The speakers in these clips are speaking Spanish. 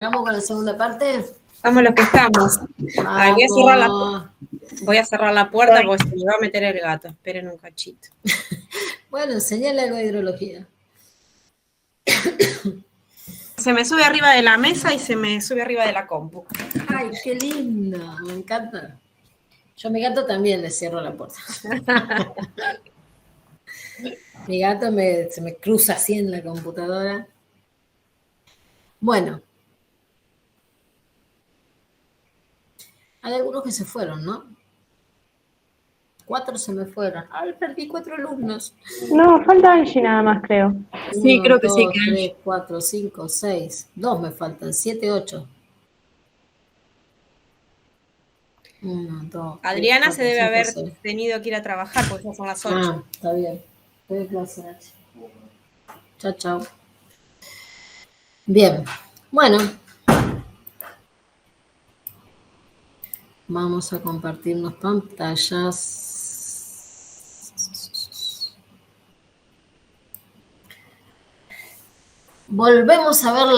¿Vamos con la segunda parte? Vamos los que estamos. Ay, voy a cerrar la puerta porque se me va a meter el gato. Esperen un cachito. Bueno, enseñale algo de hidrología. Se me sube arriba de la mesa y se me sube arriba de la compu. Ay, qué lindo, me encanta. Yo a mi gato también le cierro la puerta. Mi gato se me cruza así en la computadora. Bueno. Hay algunos que se fueron, ¿no? 4 se me fueron. Ay, perdí 4 alumnos. No, falta Angie nada más, creo. Sí, creo que sí. 2, 3, 4, 5, 6. 2 me faltan, 7, 8. 1, 2. Adriana 3, 4, se debe 5, haber 6. tenido que ir a trabajar porque ya son las 8. Ah, está bien. Estoy de clase, Nachi. Chao, chao. Bien. Bueno. Vamos a compartirnos pantallas. Volvemos a ver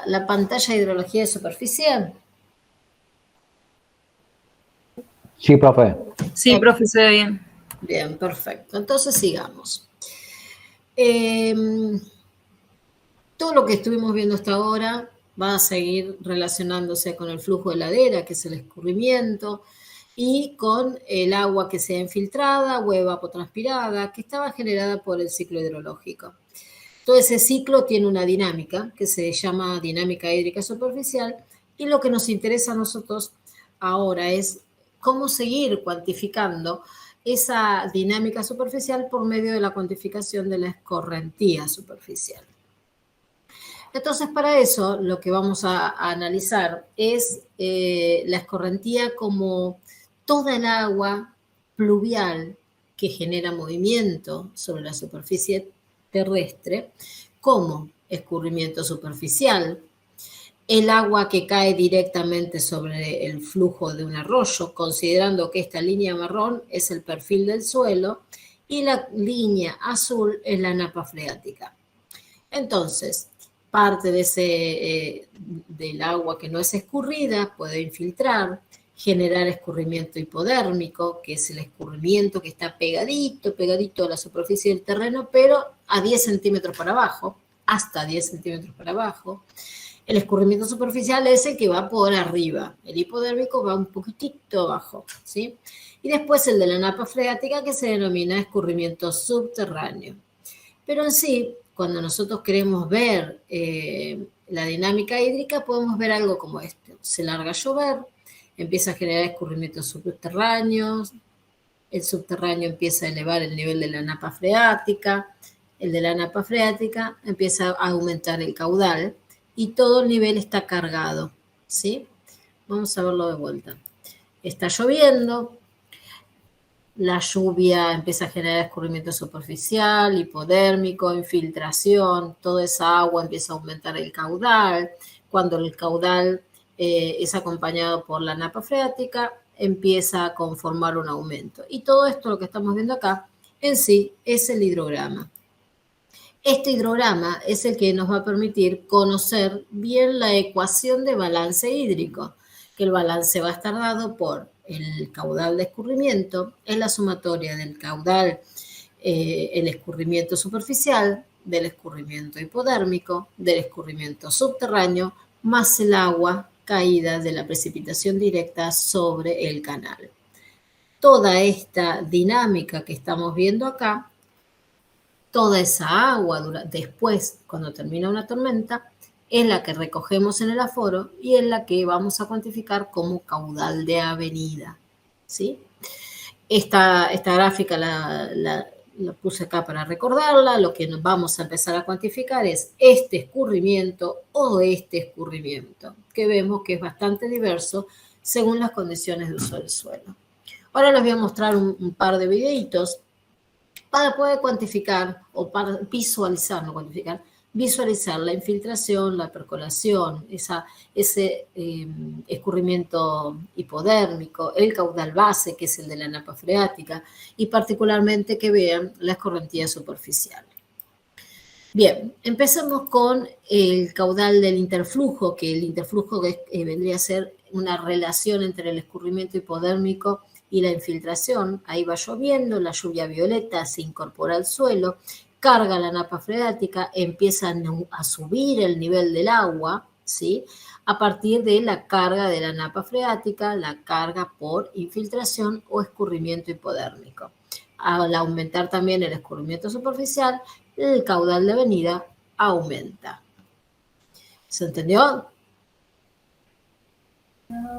la pantalla de hidrología de superficie. Sí, profe. Sí, profe, se ve bien. Bien, perfecto. Entonces sigamos. Todo lo que estuvimos viendo hasta ahora va a seguir relacionándose con el flujo de ladera, que es el escurrimiento, y con el agua que sea infiltrada o evapotranspirada, que estaba generada por el ciclo hidrológico. Todo ese ciclo tiene una dinámica que se llama dinámica hídrica superficial, y lo que nos interesa a nosotros ahora es cómo seguir cuantificando esa dinámica superficial por medio de la cuantificación de la escorrentía superficial. Entonces, para eso, lo que vamos a analizar es la escorrentía como toda el agua pluvial que genera movimiento sobre la superficie terrestre, como escurrimiento superficial, el agua que cae directamente sobre el flujo de un arroyo, considerando que esta línea marrón es el perfil del suelo y la línea azul es la napa freática. Entonces, parte de del agua que no es escurrida puede infiltrar, generar escurrimiento hipodérmico, que es el escurrimiento que está pegadito a la superficie del terreno, pero a 10 centímetros para abajo, hasta 10 centímetros para abajo. El escurrimiento superficial es el que va por arriba, el hipodérmico va un poquitito abajo, ¿sí? Y después el de la napa freática, que se denomina escurrimiento subterráneo. Pero en sí, cuando nosotros queremos ver la dinámica hídrica, podemos ver algo como esto. Se larga a llover, empieza a generar escurrimientos subterráneos, el subterráneo empieza a elevar el nivel de la napa freática, el de la napa freática empieza a aumentar el caudal y todo el nivel está cargado, ¿sí? Vamos a verlo de vuelta. Está lloviendo, la lluvia empieza a generar escurrimiento superficial, hipodérmico, infiltración, toda esa agua empieza a aumentar el caudal. Cuando el caudal es acompañado por la napa freática, empieza a conformar un aumento. Y todo esto, lo que estamos viendo acá, en sí, es el hidrograma. Este hidrograma es el que nos va a permitir conocer bien la ecuación de balance hídrico, que el balance va a estar dado por el caudal de escurrimiento, es la sumatoria del caudal, el escurrimiento superficial, del escurrimiento hipodérmico, del escurrimiento subterráneo, más el agua caída de la precipitación directa sobre el canal. Toda esta dinámica que estamos viendo acá, toda esa agua después, cuando termina una tormenta, es la que recogemos en el aforo y es la que vamos a cuantificar como caudal de avenida, ¿sí? Esta gráfica la puse acá para recordarla. Lo que nos vamos a empezar a cuantificar es este escurrimiento o este escurrimiento, que vemos que es bastante diverso según las condiciones de uso del suelo. Ahora les voy a mostrar un par de videitos para poder cuantificar o para visualizar, no cuantificar, visualizar la infiltración, la percolación, ese escurrimiento hipodérmico, el caudal base, que es el de la napa freática, y particularmente que vean la escorrentía superficial. Bien, empezamos con el caudal del interflujo, que el interflujo vendría a ser una relación entre el escurrimiento hipodérmico y la infiltración. Ahí va lloviendo, la lluvia violeta se incorpora al suelo, carga la napa freática, empieza a subir el nivel del agua, ¿sí? A partir de la carga de la napa freática, la carga por infiltración o escurrimiento hipodérmico. Al aumentar también el escurrimiento superficial, el caudal de avenida aumenta. ¿Se entendió?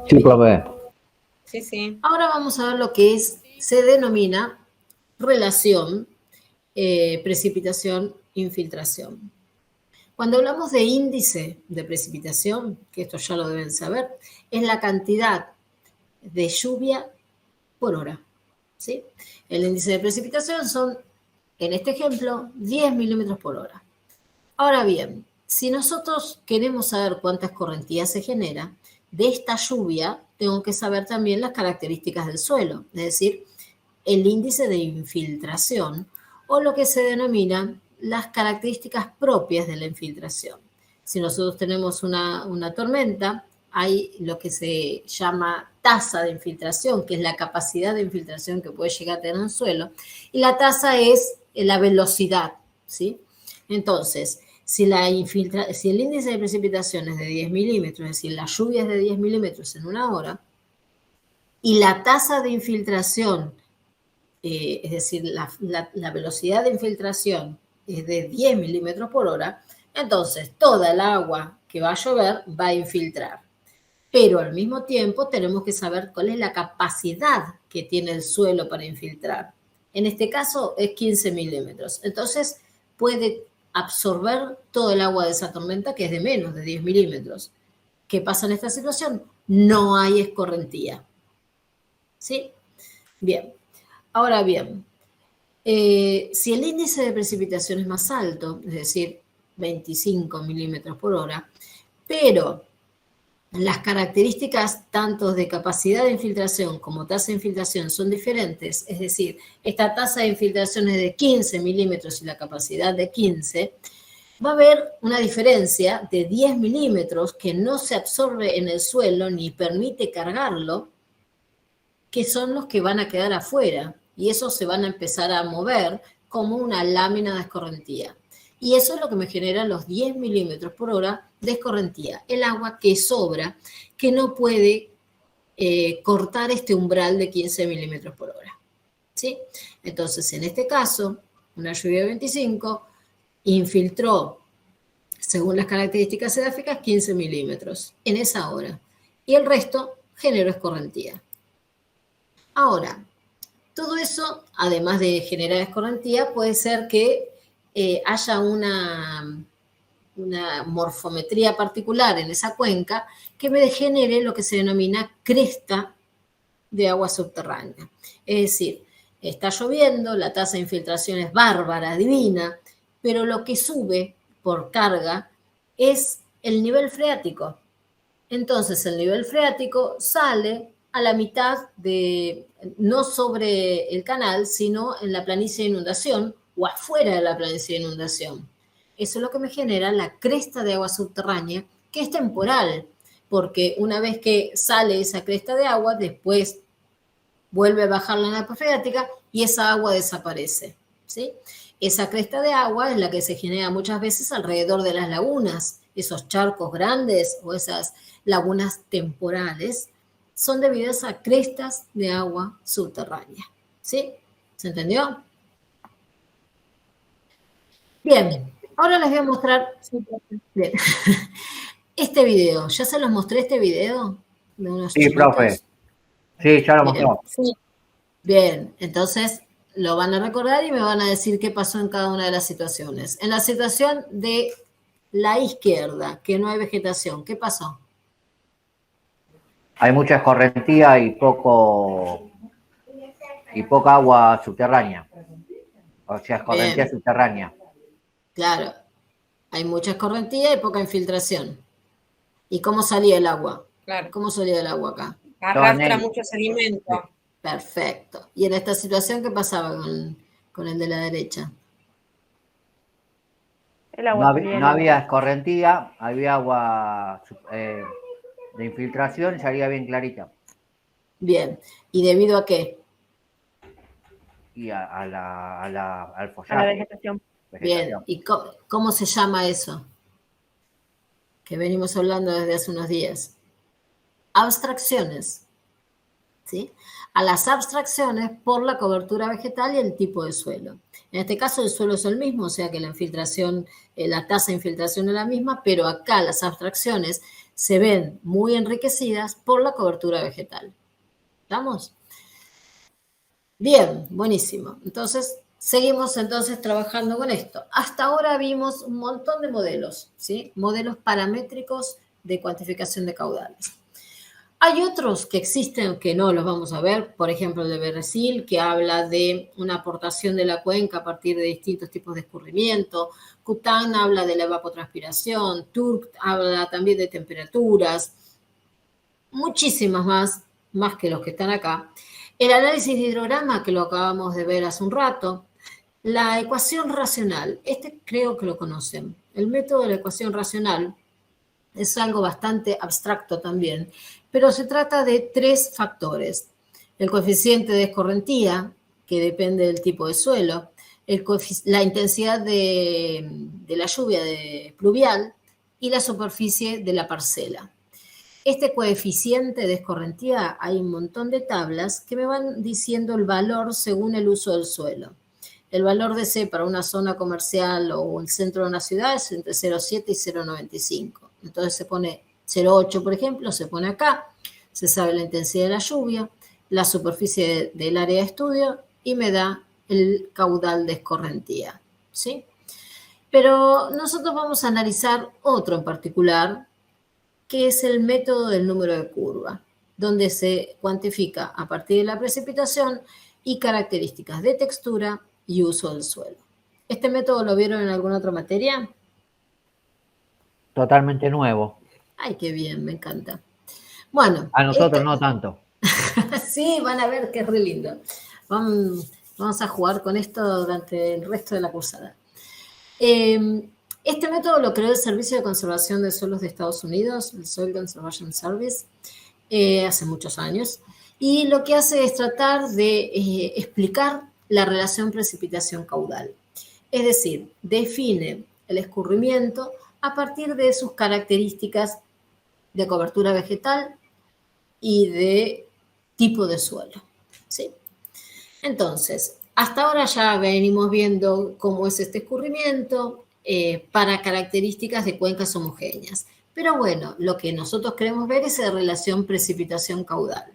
Sí, profe. Sí, sí. Ahora vamos a ver lo que se denomina relación precipitación-infiltración. Cuando hablamos de índice de precipitación, que esto ya lo deben saber, es la cantidad de lluvia por hora, ¿sí? El índice de precipitación son, en este ejemplo, 10 milímetros por hora. Ahora bien, si nosotros queremos saber cuánta escorrentía se genera, de esta lluvia tengo que saber también las características del suelo, es decir, el índice de infiltración o lo que se denomina las características propias de la infiltración. Si nosotros tenemos una tormenta, hay lo que se llama tasa de infiltración, que es la capacidad de infiltración que puede llegar a tener un suelo, y la tasa es la velocidad, ¿sí? Entonces, si el índice de precipitación es de 10 milímetros, es decir, la lluvia es de 10 milímetros en una hora, y la tasa de infiltración, es decir, la velocidad de infiltración es de 10 milímetros por hora, entonces toda el agua que va a llover va a infiltrar. Pero al mismo tiempo tenemos que saber cuál es la capacidad que tiene el suelo para infiltrar. En este caso es 15 milímetros. Entonces puede absorber todo el agua de esa tormenta, que es de menos de 10 milímetros. ¿Qué pasa en esta situación? No hay escorrentía. ¿Sí? Bien. Ahora bien, si el índice de precipitación es más alto, es decir, 25 milímetros por hora, pero las características tanto de capacidad de infiltración como tasa de infiltración son diferentes, es decir, esta tasa de infiltración es de 15 milímetros y la capacidad de 15, va a haber una diferencia de 10 milímetros que no se absorbe en el suelo ni permite cargarlo, que son los que van a quedar afuera, y esos se van a empezar a mover como una lámina de escorrentía. Y eso es lo que me genera los 10 milímetros por hora de escorrentía, el agua que sobra, que no puede cortar este umbral de 15 milímetros por hora. ¿Sí? Entonces, en este caso, una lluvia de 25 infiltró, según las características edáficas, 15 milímetros en esa hora. Y el resto generó escorrentía. Ahora, todo eso, además de generar escorrentía, puede ser que haya una morfometría particular en esa cuenca que me genere lo que se denomina cresta de agua subterránea. Es decir, está lloviendo, la tasa de infiltración es bárbara, divina, pero lo que sube por carga es el nivel freático. Entonces, el nivel freático sale a la mitad no sobre el canal, sino en la planicie de inundación o afuera de la planicie de inundación. Eso es lo que me genera la cresta de agua subterránea, que es temporal, porque una vez que sale esa cresta de agua, después vuelve a bajar la napa freática y esa agua desaparece, ¿sí? Esa cresta de agua es la que se genera muchas veces alrededor de las lagunas, esos charcos grandes o esas lagunas temporales, son debidas a crestas de agua subterránea. ¿Sí? ¿Se entendió? Bien, ahora les voy a mostrar bien. Este video. ¿Ya se los mostré este video? De unos Sí, chiquitos. profe. Sí, ya lo mostró. Sí. Bien, entonces lo van a recordar y me van a decir qué pasó en cada una de las situaciones. En la situación de la izquierda, que no hay vegetación, ¿qué pasó? Hay mucha escorrentía y poca agua subterránea. O sea, escorrentía Bien. subterránea. Claro, hay mucha escorrentía y poca infiltración. ¿Y cómo salía el agua? Claro. ¿Cómo salía el agua acá? Arrastra mucho sedimento. Perfecto. ¿Y en esta situación qué pasaba con el de la derecha? El agua también. No había escorrentía, había agua de infiltración y salía bien clarita. Bien. ¿Y debido a qué? Y al A follaje. la vegetación. Bien. ¿Y cómo se llama eso? Que venimos hablando desde hace unos días. Abstracciones. ¿Sí? A las abstracciones por la cobertura vegetal y el tipo de suelo. En este caso el suelo es el mismo, o sea que la infiltración, la tasa de infiltración es la misma, pero acá las abstracciones se ven muy enriquecidas por la cobertura vegetal. ¿Estamos? Bien, buenísimo. Entonces, seguimos entonces trabajando con esto. Hasta ahora vimos un montón de modelos, ¿sí? Modelos paramétricos de cuantificación de caudales. Hay otros que existen que no los vamos a ver, por ejemplo el de Berresil, que habla de una aportación de la cuenca a partir de distintos tipos de escurrimiento. Kutan habla de la evapotranspiración, Turk habla también de temperaturas, muchísimas más que los que están acá. El análisis de hidrograma, que lo acabamos de ver hace un rato. La ecuación racional, este creo que lo conocen. El método de la ecuación racional es algo bastante abstracto también, pero se trata de 3 factores. El coeficiente de escorrentía, que depende del tipo de suelo, la intensidad de la lluvia pluvial y la superficie de la parcela. Este coeficiente de escorrentía, hay un montón de tablas que me van diciendo el valor según el uso del suelo. El valor de C para una zona comercial o el centro de una ciudad es entre 0,7 y 0,95. Entonces se pone 0,8, por ejemplo, se pone acá, se sabe la intensidad de la lluvia, la superficie del área de estudio y me da el caudal de escorrentía, ¿sí? Pero nosotros vamos a analizar otro en particular, que es el método del número de curva, donde se cuantifica a partir de la precipitación y características de textura y uso del suelo. ¿Este método lo vieron en alguna otra materia? Totalmente nuevo. Ay, qué bien, me encanta. Bueno. A nosotros no tanto. Sí, van a ver que es re lindo. Vamos a jugar con esto durante el resto de la cursada. Este método lo creó el Servicio de Conservación de Suelos de Estados Unidos, el Soil Conservation Service, hace muchos años. Y lo que hace es tratar de explicar la relación precipitación-caudal. Es decir, define el escurrimiento a partir de sus características de cobertura vegetal y de tipo de suelo, ¿sí? Entonces, hasta ahora ya venimos viendo cómo es este escurrimiento para características de cuencas homogéneas. Pero bueno, lo que nosotros queremos ver es la relación precipitación-caudal.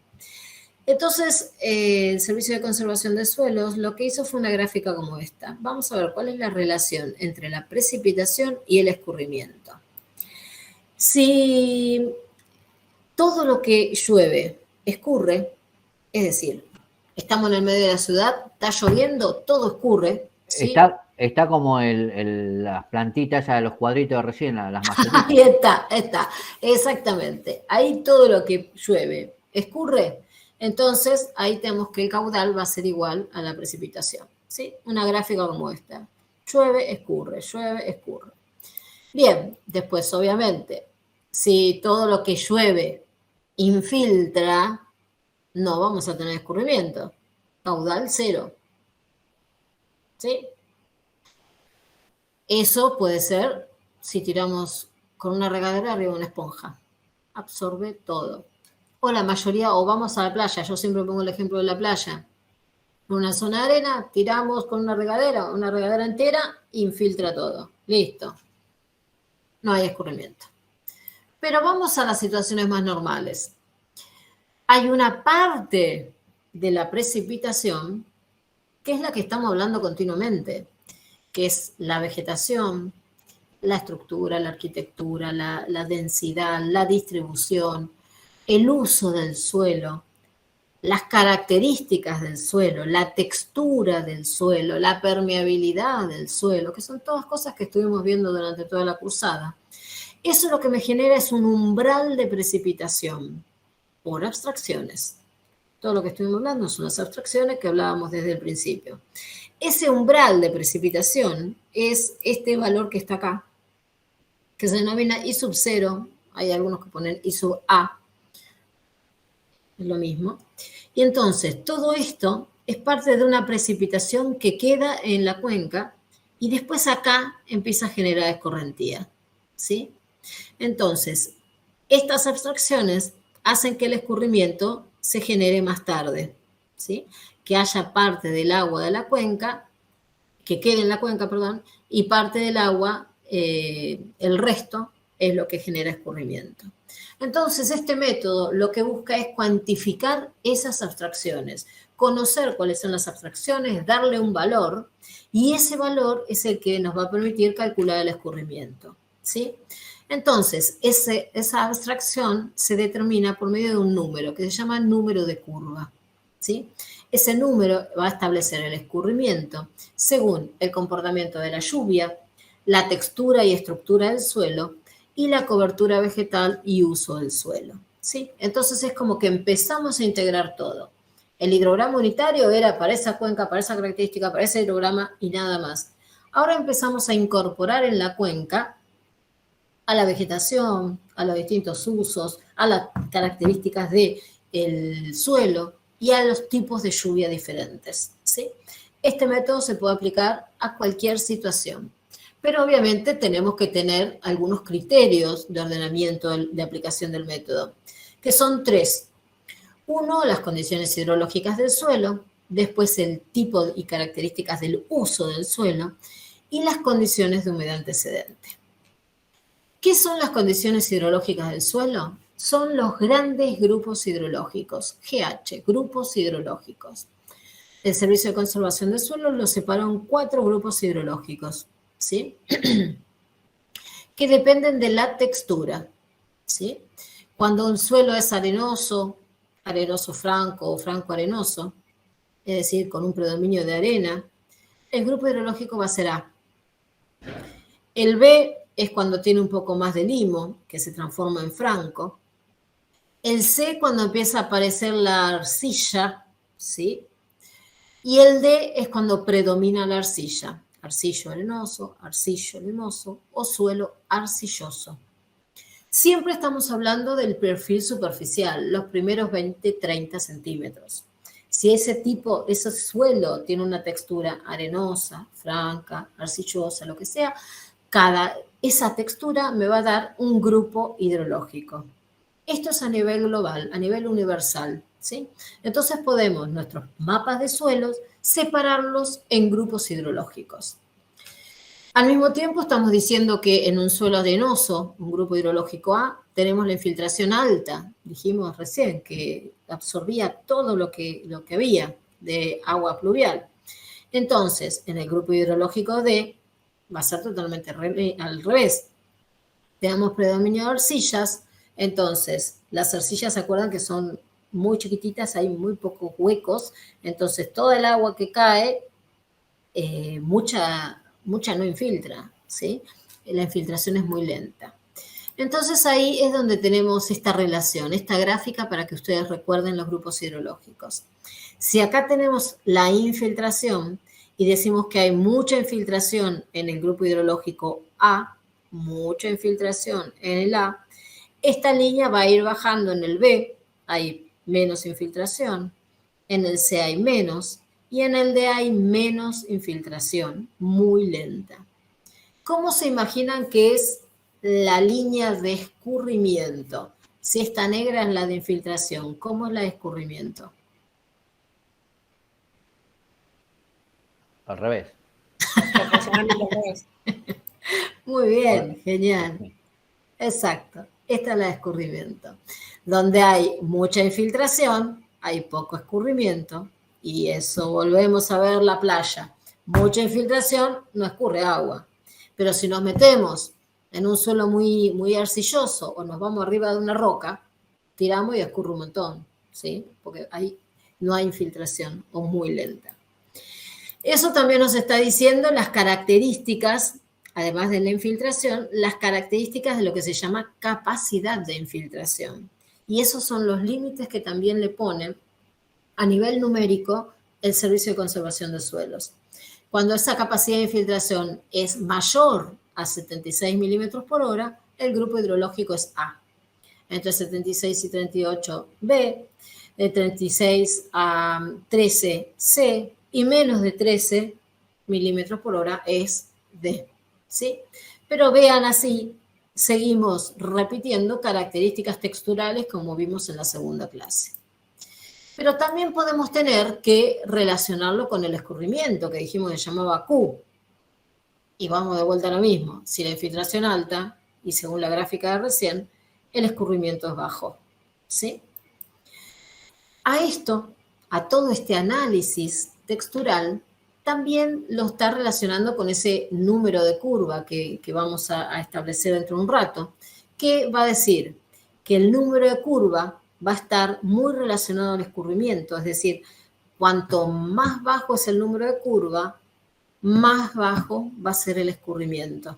Entonces, el Servicio de Conservación de Suelos lo que hizo fue una gráfica como esta. Vamos a ver cuál es la relación entre la precipitación y el escurrimiento. Si todo lo que llueve escurre, es decir, estamos en el medio de la ciudad, está lloviendo, todo escurre, ¿sí? Está como las plantitas, de los cuadritos de recién, las macetitas. Ahí está, exactamente. Ahí todo lo que llueve escurre, entonces ahí tenemos que el caudal va a ser igual a la precipitación, ¿sí? Una gráfica como esta. Llueve, escurre, llueve, escurre. Bien, después obviamente, si todo lo que llueve infiltra, no vamos a tener escurrimiento. Caudal 0. ¿Sí? Eso puede ser si tiramos con una regadera arriba de una esponja. Absorbe todo. O la mayoría, o vamos a la playa. Yo siempre pongo el ejemplo de la playa. En una zona de arena, tiramos con una regadera entera, infiltra todo. Listo. No hay escurrimiento. Pero vamos a las situaciones más normales. Hay una parte de la precipitación que es la que estamos hablando continuamente, que es la vegetación, la estructura, la arquitectura, la densidad, la distribución, el uso del suelo, las características del suelo, la textura del suelo, la permeabilidad del suelo, que son todas cosas que estuvimos viendo durante toda la cursada. Eso lo que me genera es un umbral de precipitación por abstracciones. Todo lo que estuvimos hablando son las abstracciones que hablábamos desde el principio. Ese umbral de precipitación es este valor que está acá, que se denomina I sub 0. Hay algunos que ponen I sub A. Es lo mismo. Y entonces, todo esto es parte de una precipitación que queda en la cuenca y después acá empieza a generar escorrentía, ¿sí? Entonces, estas abstracciones hacen que el escurrimiento se genere más tarde, ¿sí? Que haya parte del agua de la cuenca, que quede en la cuenca, perdón, y parte del agua, el resto, es lo que genera escurrimiento. Entonces, este método lo que busca es cuantificar esas abstracciones, conocer cuáles son las abstracciones, darle un valor, y ese valor es el que nos va a permitir calcular el escurrimiento, ¿sí? Entonces, esa abstracción se determina por medio de un número que se llama número de curva, ¿sí? Ese número va a establecer el escurrimiento según el comportamiento de la lluvia, la textura y estructura del suelo y la cobertura vegetal y uso del suelo, ¿sí? Entonces es como que empezamos a integrar todo. El hidrograma unitario era para esa cuenca, para esa característica, para ese hidrograma y nada más. Ahora empezamos a incorporar en la cuenca a la vegetación, a los distintos usos, a las características del suelo y a los tipos de lluvia diferentes, ¿sí? Este método se puede aplicar a cualquier situación, pero obviamente tenemos que tener algunos criterios de ordenamiento de aplicación del método, que son 3. 1, las condiciones hidrológicas del suelo, después el tipo y características del uso del suelo y las condiciones de humedad antecedente. ¿Qué son las condiciones hidrológicas del suelo? Son los grandes grupos hidrológicos, GH, grupos hidrológicos. El Servicio de Conservación del Suelo lo separó en 4 grupos hidrológicos, ¿sí? Que dependen de la textura, ¿sí? Cuando un suelo es arenoso, arenoso franco o franco arenoso, es decir, con un predominio de arena, el grupo hidrológico va a ser A. El B es cuando tiene un poco más de limo, que se transforma en franco. El C cuando empieza a aparecer la arcilla, ¿sí? Y el D es cuando predomina la arcilla, arcillo arenoso, arcillo limoso o suelo arcilloso. Siempre estamos hablando del perfil superficial, los primeros 20-30 centímetros. Si ese suelo tiene una textura arenosa, franca, arcillosa, lo que sea, esa textura me va a dar un grupo hidrológico. Esto es a nivel global, a nivel universal, ¿sí? Entonces podemos, nuestros mapas de suelos, separarlos en grupos hidrológicos. Al mismo tiempo estamos diciendo que en un suelo arenoso, un grupo hidrológico A, tenemos la infiltración alta. Dijimos recién que absorbía todo lo que había de agua pluvial. Entonces, en el grupo hidrológico D, va a ser totalmente al revés. Tenemos predominio de arcillas, entonces las arcillas, ¿se acuerdan que son muy chiquititas? Hay muy pocos huecos, entonces toda el agua que cae, mucha no infiltra, ¿sí? La infiltración es muy lenta. Entonces ahí es donde tenemos esta relación, esta gráfica para que ustedes recuerden los grupos hidrológicos. Si acá tenemos la infiltración y decimos que hay mucha infiltración en el grupo hidrológico A, mucha infiltración en el A, esta línea va a ir bajando en el B, hay menos infiltración, en el C hay menos, y en el D hay menos infiltración, muy lenta. ¿Cómo se imaginan que es la línea de escurrimiento? Si esta negra es la de infiltración, ¿cómo es la de escurrimiento? Al revés. Muy bien, genial. Exacto, esta es la de escurrimiento. Donde hay mucha infiltración, hay poco escurrimiento, y eso volvemos a ver la playa. Mucha infiltración, no escurre agua. Pero si nos metemos en un suelo muy, muy arcilloso o nos vamos arriba de una roca, tiramos y escurre un montón, ¿sí? Porque ahí no hay infiltración o muy lenta. Eso también nos está diciendo las características, además de la infiltración, las características de lo que se llama capacidad de infiltración. Y esos son los límites que también le ponen a nivel numérico el Servicio de Conservación de Suelos. Cuando esa capacidad de infiltración es mayor a 76 milímetros por hora, el grupo hidrológico es A. Entre 76 y 38 B, de 36 a 13 C y menos de 13 milímetros por hora es D. ¿Sí? Pero vean así, seguimos repitiendo características texturales como vimos en la segunda clase. Pero también podemos tener que relacionarlo con el escurrimiento, que dijimos que se llamaba Q. Y vamos de vuelta a lo mismo. Si la infiltración alta, y según la gráfica de recién, el escurrimiento es bajo. ¿Sí? A esto, a todo este análisis textural, también lo está relacionando con ese número de curva que vamos a establecer dentro de un rato, que va a decir que el número de curva va a estar muy relacionado al escurrimiento, es decir, cuanto más bajo es el número de curva, más bajo va a ser el escurrimiento.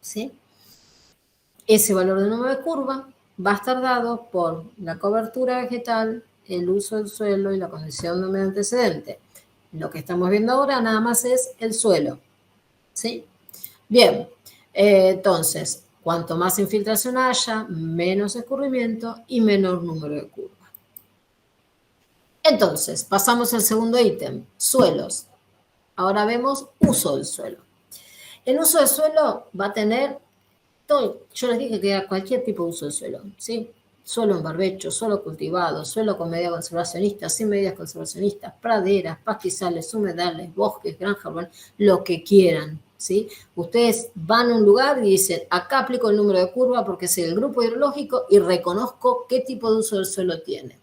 ¿Sí? Ese valor del número de curva va a estar dado por la cobertura vegetal, el uso del suelo y la condición de humedad antecedente. Lo que estamos viendo ahora nada más es el suelo. ¿Sí? Bien, entonces, cuanto más infiltración haya, menos escurrimiento y menor número de curva. Entonces, pasamos al segundo ítem, suelos. Ahora vemos uso del suelo. El uso del suelo va a tener todo, yo les dije que era cualquier tipo de uso del suelo, ¿sí? Suelo en barbecho, suelo cultivado, suelo con medidas conservacionistas, sin medidas conservacionistas, praderas, pastizales, humedales, bosques, granjas urbanas, lo que quieran, ¿sí? Ustedes van a un lugar y dicen, acá aplico el número de curva porque es el grupo hidrológico y reconozco qué tipo de uso del suelo tiene.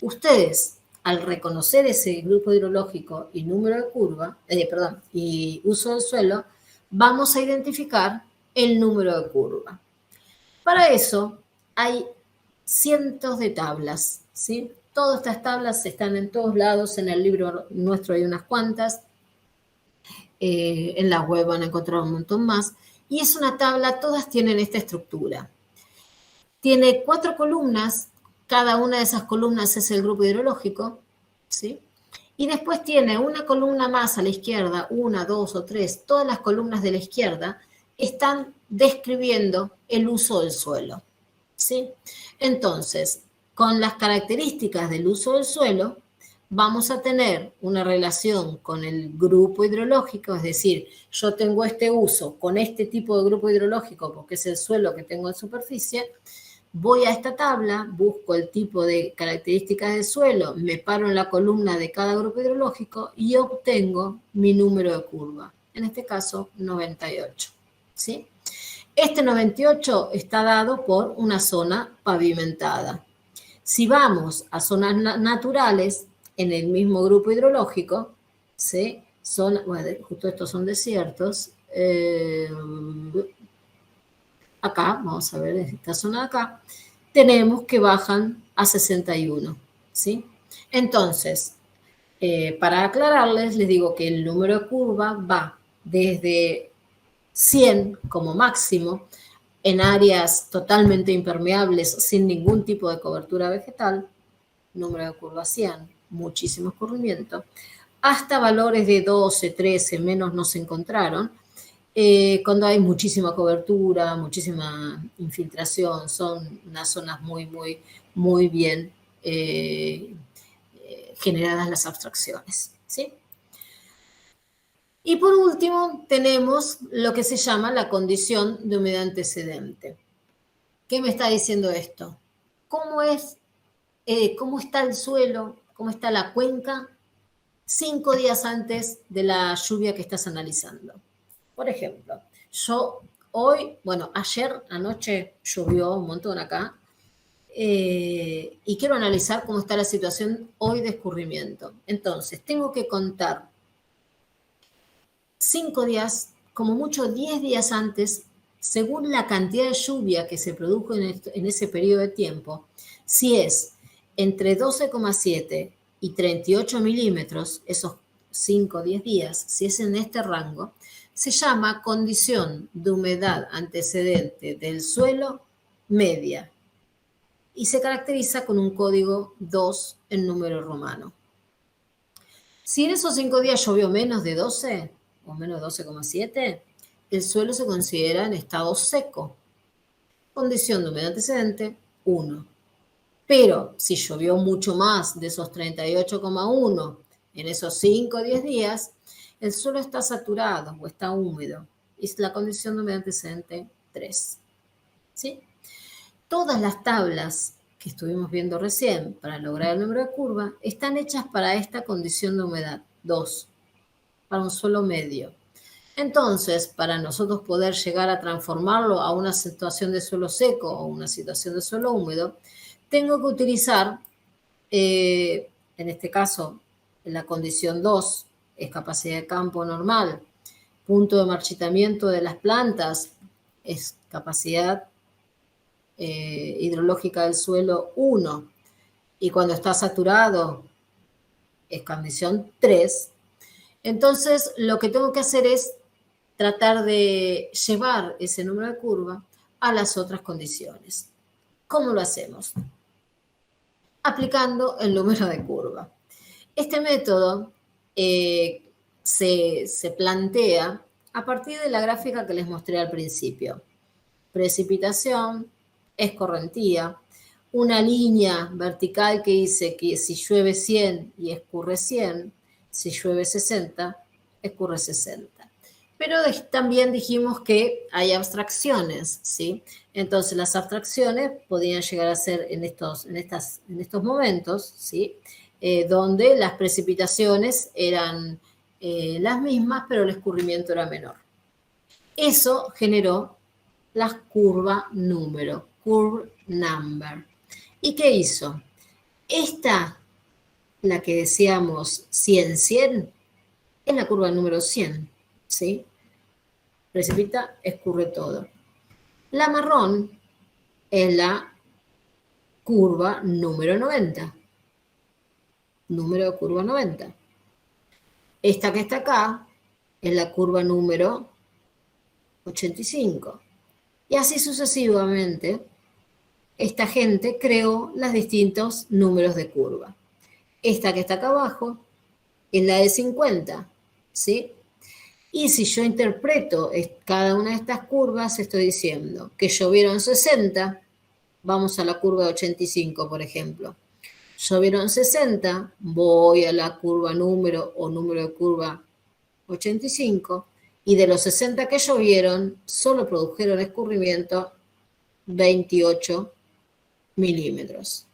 Ustedes, al reconocer ese grupo hidrológico y número de curva, y uso del suelo, vamos a identificar el número de curva. Para eso hay cientos de tablas, ¿sí? Todas estas tablas están en todos lados, en el libro nuestro hay unas cuantas, en la web van a encontrar un montón más, y es una tabla, todas tienen esta estructura. Tiene 4 columnas, cada una de esas columnas es el grupo hidrológico, ¿sí? Y después tiene una columna más a la izquierda, 1, 2 o 3, todas las columnas de la izquierda están describiendo el uso del suelo, ¿sí? Entonces, con las características del uso del suelo, vamos a tener una relación con el grupo hidrológico, es decir, yo tengo este uso con este tipo de grupo hidrológico porque es el suelo que tengo en superficie, voy a esta tabla, busco el tipo de características del suelo, me paro en la columna de cada grupo hidrológico y obtengo mi número de curva, en este caso 98. ¿Sí? Este 98 está dado por una zona pavimentada. Si vamos a zonas naturales, en el mismo grupo hidrológico, ¿sí? Justo estos son desiertos. Acá, vamos a ver esta zona de acá, tenemos que bajan a 61. ¿Sí? Entonces, para aclararles, les digo que el número de curva va desde 100 como máximo, en áreas totalmente impermeables, sin ningún tipo de cobertura vegetal, número de curva 100, muchísimo escurrimiento, hasta valores de 12, 13, menos no se encontraron, cuando hay muchísima cobertura, muchísima infiltración, son unas zonas muy bien generadas las abstracciones, ¿sí? Y por último, tenemos lo que se llama la condición de humedad antecedente. ¿Qué me está diciendo esto? ¿Cómo está el suelo, cómo está la cuenca 5 días antes de la lluvia que estás analizando? Por ejemplo, ayer anoche llovió un montón acá, y quiero analizar cómo está la situación hoy de escurrimiento. Entonces, tengo que contar 5 días, como mucho 10 días antes, según la cantidad de lluvia que se produjo en ese periodo de tiempo, si es entre 12,7 y 38 milímetros, esos 5 o 10 días, si es en este rango, se llama condición de humedad antecedente del suelo media. y se caracteriza con un código 2 en número romano. Si en esos 5 días llovió menos de 12 o menos de 12,7, el suelo se considera en estado seco. Condición de humedad antecedente, 1. Pero si llovió mucho más de esos 38,1 en esos 5 o 10 días, el suelo está saturado o está húmedo. Es la condición de humedad antecedente 3. ¿Sí? Todas las tablas que estuvimos viendo recién para lograr el número de curva están hechas para esta condición de humedad 2, para un suelo medio. Entonces, para nosotros poder llegar a transformarlo a una situación de suelo seco o una situación de suelo húmedo, tengo que utilizar, en este caso, la condición 2 es capacidad de campo normal, punto de marchitamiento de las plantas es capacidad hidrológica del suelo 1, y cuando está saturado es condición 3. Entonces, lo que tengo que hacer es tratar de llevar ese número de curva a las otras condiciones. ¿Cómo lo hacemos? Aplicando el número de curva. Este método se plantea a partir de la gráfica que les mostré al principio. Precipitación, escorrentía, una línea vertical que dice que si llueve 100 y escurre 100, si llueve 60, escurre 60. Pero también dijimos que hay abstracciones, ¿sí? Entonces las abstracciones podían llegar a ser en estos momentos, ¿sí? Donde las precipitaciones eran las mismas, pero el escurrimiento era menor. Eso generó la curva número, curve number. ¿Y qué hizo? Esta, la que decíamos 100-100, es la curva número 100, ¿sí? Precipita, escurre todo. La marrón es la curva número 90. Número de curva 90. Esta que está acá es la curva número 85. Y así sucesivamente, esta gente creó los distintos números de curva. Esta que está acá abajo es la de 50, ¿sí? Y si yo interpreto cada una de estas curvas, estoy diciendo que llovieron 60, vamos a la curva de 85, por ejemplo. Llovieron 60, voy a la curva número o número de curva 85, y de los 60 que llovieron, solo produjeron escurrimiento 28 milímetros.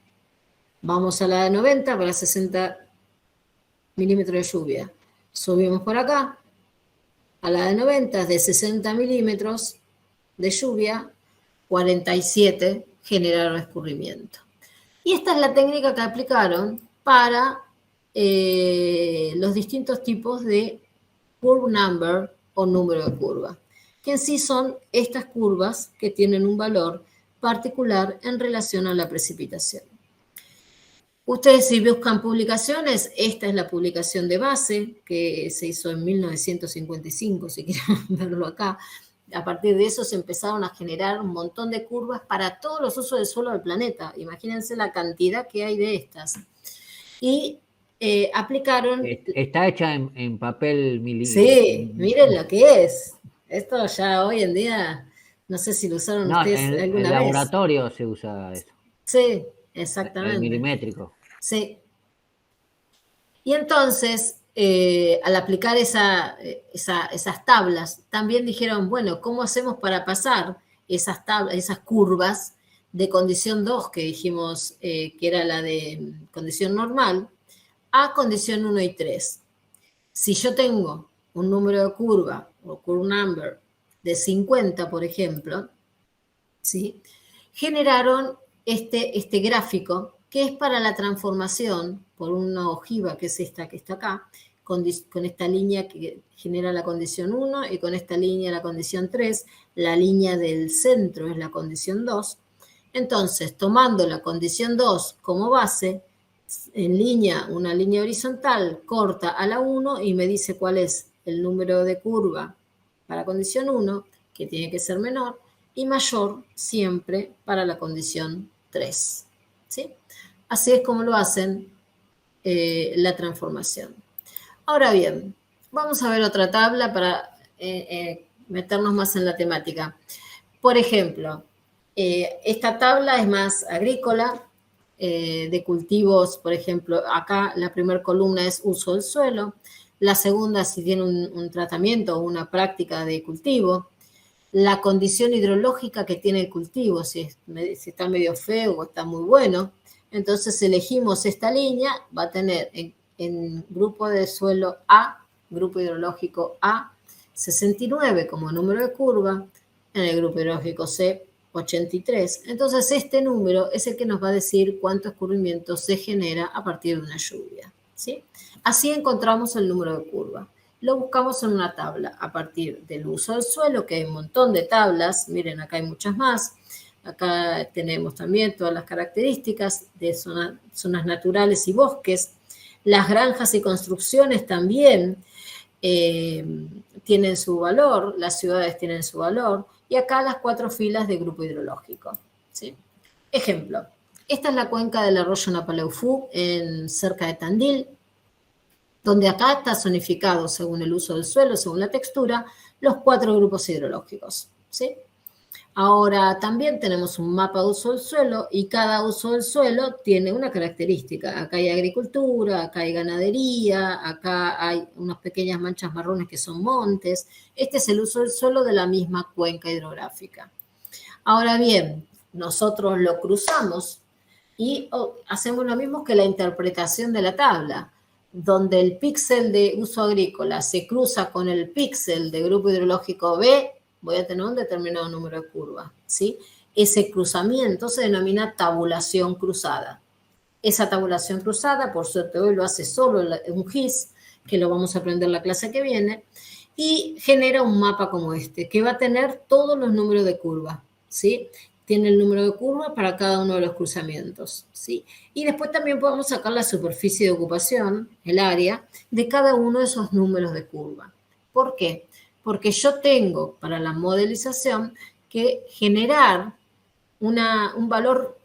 Vamos a la de 90 para 60 milímetros de lluvia. Subimos por acá. A la de 90 de 60 milímetros de lluvia, 47 generaron escurrimiento. Y esta es la técnica que aplicaron para los distintos tipos de curve number o número de curva, que en sí son estas curvas que tienen un valor particular en relación a la precipitación. Ustedes si buscan publicaciones, esta es la publicación de base que se hizo en 1955, si quieren verlo acá. A partir de eso se empezaron a generar un montón de curvas para todos los usos del suelo del planeta. Imagínense la cantidad que hay de estas. Y aplicaron... Está hecha en papel Sí, miren lo que es. Esto ya hoy en día, no sé si lo usaron ustedes alguna vez. En el laboratorio se usa eso. Sí, exactamente. El milimétrico. Sí. Y entonces, al aplicar esas tablas, también dijeron, bueno, ¿cómo hacemos para pasar esas curvas de condición 2, que dijimos que era la de condición normal, a condición 1 y 3? Si yo tengo un número de curva, o curve number, de 50, por ejemplo, ¿sí? Generaron este gráfico, que es para la transformación por una ojiva, que es esta que está acá, con esta línea que genera la condición 1 y con esta línea la condición 3, la línea del centro es la condición 2. Entonces, tomando la condición 2 como base, en línea, una línea horizontal corta a la 1 y me dice cuál es el número de curva para condición 1, que tiene que ser menor, y mayor siempre para la condición 3. ¿sí? Así es como lo hacen la transformación. Ahora bien, vamos a ver otra tabla para meternos más en la temática. Por ejemplo, esta tabla es más agrícola, de cultivos, por ejemplo, acá la primera columna es uso del suelo, la segunda si tiene un tratamiento o una práctica de cultivo, la condición hidrológica que tiene el cultivo, si está medio feo o está muy bueno. Entonces elegimos esta línea, va a tener en grupo de suelo A, grupo hidrológico A, 69 como número de curva, en el grupo hidrológico C, 83. Entonces este número es el que nos va a decir cuánto escurrimiento se genera a partir de una lluvia, ¿sí? Así encontramos el número de curva. Lo buscamos en una tabla a partir del uso del suelo, que hay un montón de tablas, miren acá hay muchas más. Acá tenemos también todas las características de zonas naturales y bosques. Las granjas y construcciones también tienen su valor, las ciudades tienen su valor, y acá las 4 filas de grupo hidrológico, ¿sí? Ejemplo, esta es la cuenca del arroyo Napaleufú, cerca de Tandil, donde acá está zonificado según el uso del suelo, según la textura, los 4 grupos hidrológicos, ¿sí? Ahora también tenemos un mapa de uso del suelo y cada uso del suelo tiene una característica. Acá hay agricultura, acá hay ganadería, acá hay unas pequeñas manchas marrones que son montes. Este es el uso del suelo de la misma cuenca hidrográfica. Ahora bien, nosotros lo cruzamos y hacemos lo mismo que la interpretación de la tabla, donde el píxel de uso agrícola se cruza con el píxel de grupo hidrológico B, voy a tener un determinado número de curvas, ¿sí? Ese cruzamiento se denomina tabulación cruzada. Esa tabulación cruzada, por suerte hoy lo hace solo un GIS, que lo vamos a aprender en la clase que viene, y genera un mapa como este, que va a tener todos los números de curva, ¿sí? Tiene el número de curva para cada uno de los cruzamientos, ¿sí? Y después también podemos sacar la superficie de ocupación, el área, de cada uno de esos números de curva. ¿Por qué? Porque yo tengo para la modelización que generar un valor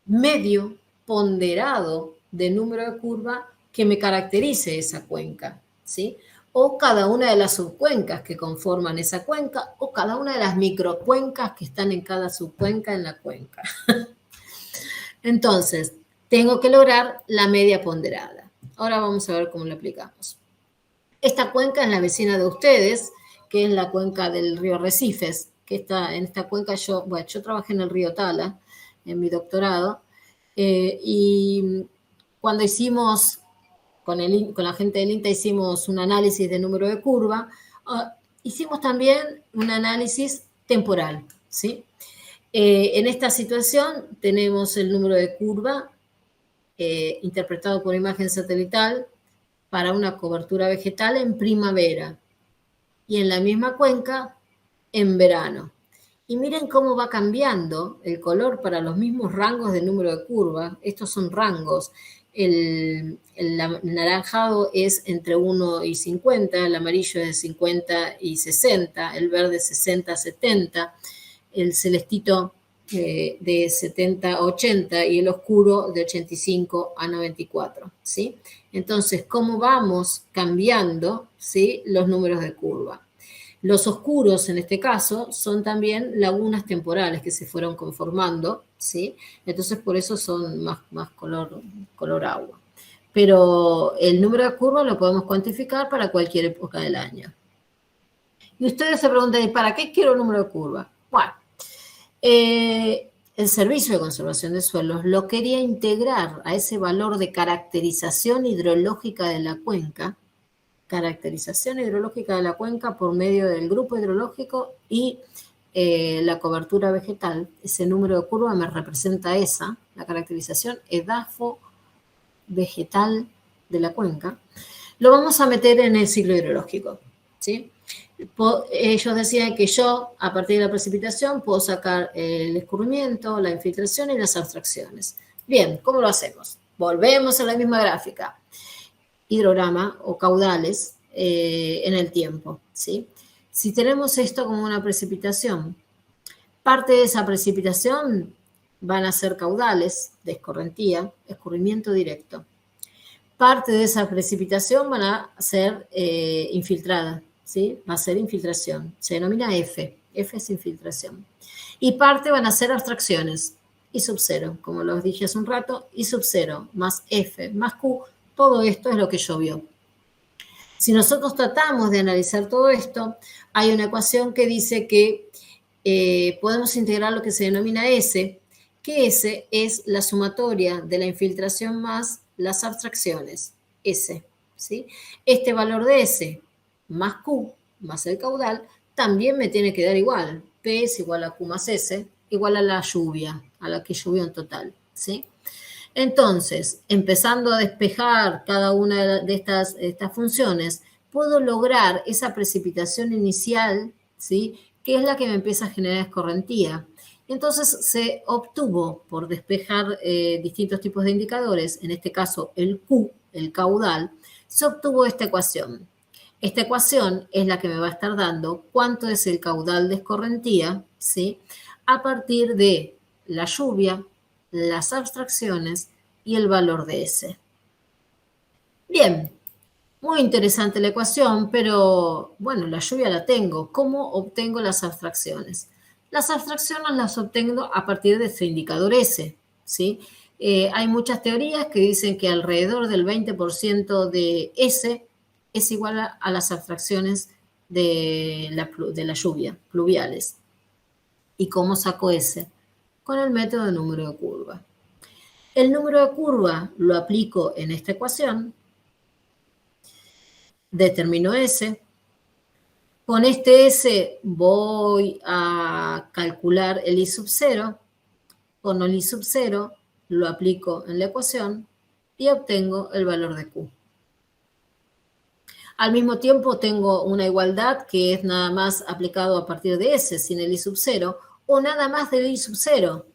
medio ponderado de número de curva que me caracterice esa cuenca, ¿sí? O cada una de las subcuencas que conforman esa cuenca, o cada una de las microcuencas que están en cada subcuenca en la cuenca. Entonces, tengo que lograr la media ponderada. Ahora vamos a ver cómo lo aplicamos. Esta cuenca es la vecina de ustedes, que es la cuenca del río Recifes, que está en esta cuenca. Yo trabajé en el río Tala, en mi doctorado, y cuando hicimos, con la gente del INTA, hicimos un análisis de número de curva, hicimos también un análisis temporal, ¿sí? En esta situación tenemos el número de curva interpretado por imagen satelital para una cobertura vegetal en primavera, y en la misma cuenca en verano. Y miren cómo va cambiando el color para los mismos rangos de número de curva. Estos son rangos. El naranjado es entre 1 y 50, el amarillo es de 50 y 60, el verde 60 a 70, el celestito de 70 a 80 y el oscuro de 85 a 94, ¿sí? Entonces, ¿cómo vamos cambiando, ¿sí?, los números de curva? Los oscuros, en este caso, son también lagunas temporales que se fueron conformando, ¿sí? Entonces, por eso son más color agua. Pero el número de curva lo podemos cuantificar para cualquier época del año. Y ustedes se preguntan, ¿para qué quiero el número de curva? Bueno, el Servicio de Conservación de Suelos lo quería integrar a ese valor de caracterización hidrológica de la cuenca, por medio del grupo hidrológico y la cobertura vegetal. Ese número de curva me representa la caracterización edafo vegetal de la cuenca. Lo vamos a meter en el ciclo hidrológico, ¿sí? Ellos decían que yo, a partir de la precipitación, puedo sacar el escurrimiento, la infiltración y las abstracciones. Bien, ¿cómo lo hacemos? Volvemos a la misma gráfica. Hidrograma o caudales en el tiempo, ¿sí? Si tenemos esto como una precipitación, parte de esa precipitación van a ser caudales de escorrentía, escurrimiento directo. Parte de esa precipitación van a ser infiltrada, ¿sí? Va a ser infiltración, se denomina F es infiltración. Y parte van a ser abstracciones, I sub 0, como los dije hace un rato, I sub 0 más F más Q, todo esto es lo que llovió. Si nosotros tratamos de analizar todo esto, hay una ecuación que dice que podemos integrar lo que se denomina S, que S es la sumatoria de la infiltración más las abstracciones, S, ¿sí? Este valor de S más Q más el caudal también me tiene que dar igual. P es igual a Q más S, igual a la lluvia, a la que llovió en total, ¿sí? Entonces, empezando a despejar cada una de estas funciones, puedo lograr esa precipitación inicial, ¿sí? Que es la que me empieza a generar escorrentía. Entonces, se obtuvo, por despejar distintos tipos de indicadores, en este caso el Q, el caudal, se obtuvo esta ecuación. Esta ecuación es la que me va a estar dando cuánto es el caudal de escorrentía, ¿sí? A partir de la lluvia, las abstracciones y el valor de S. Bien, muy interesante la ecuación, pero bueno, la lluvia la tengo. ¿Cómo obtengo las abstracciones? Las abstracciones las obtengo a partir de este indicador S, ¿sí? Hay muchas teorías que dicen que alrededor del 20% de S es igual a las abstracciones de la lluvia, pluviales. ¿Y cómo saco S? Con el método de número de curva. El número de curva lo aplico en esta ecuación, determino S. Con este S voy a calcular el I sub 0. Con el I sub 0 lo aplico en la ecuación y obtengo el valor de Q. Al mismo tiempo tengo una igualdad que es nada más aplicado a partir de S, sin el I sub 0, o nada más del I sub 0,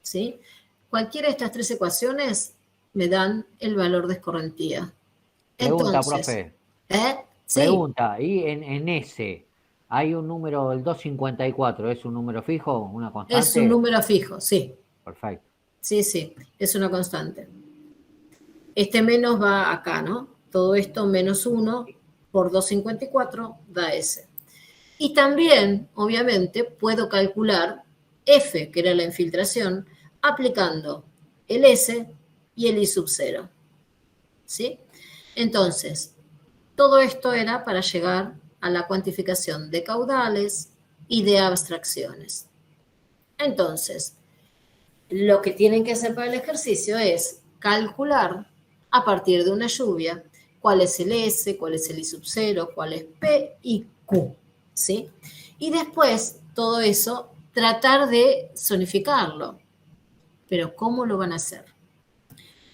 ¿sí? Cualquiera de estas tres ecuaciones me dan el valor de escorrentía. Pregunta, Entonces, profe. Sí. Pregunta, ¿y en S hay un número, el 254, es un número fijo, una constante? Es un número fijo, sí. Perfecto. Sí, es una constante. Este menos va acá, ¿no? Todo esto menos 1 por 254 da S. Y también, obviamente, puedo calcular F, que era la infiltración, aplicando el S y el I sub 0. ¿Sí? Entonces, todo esto era para llegar a la cuantificación de caudales y de abstracciones. Entonces, lo que tienen que hacer para el ejercicio es calcular a partir de una lluvia cuál es el S, cuál es el I sub 0, cuál es P y Q, ¿sí? Y después, todo eso, tratar de zonificarlo. Pero, ¿cómo lo van a hacer?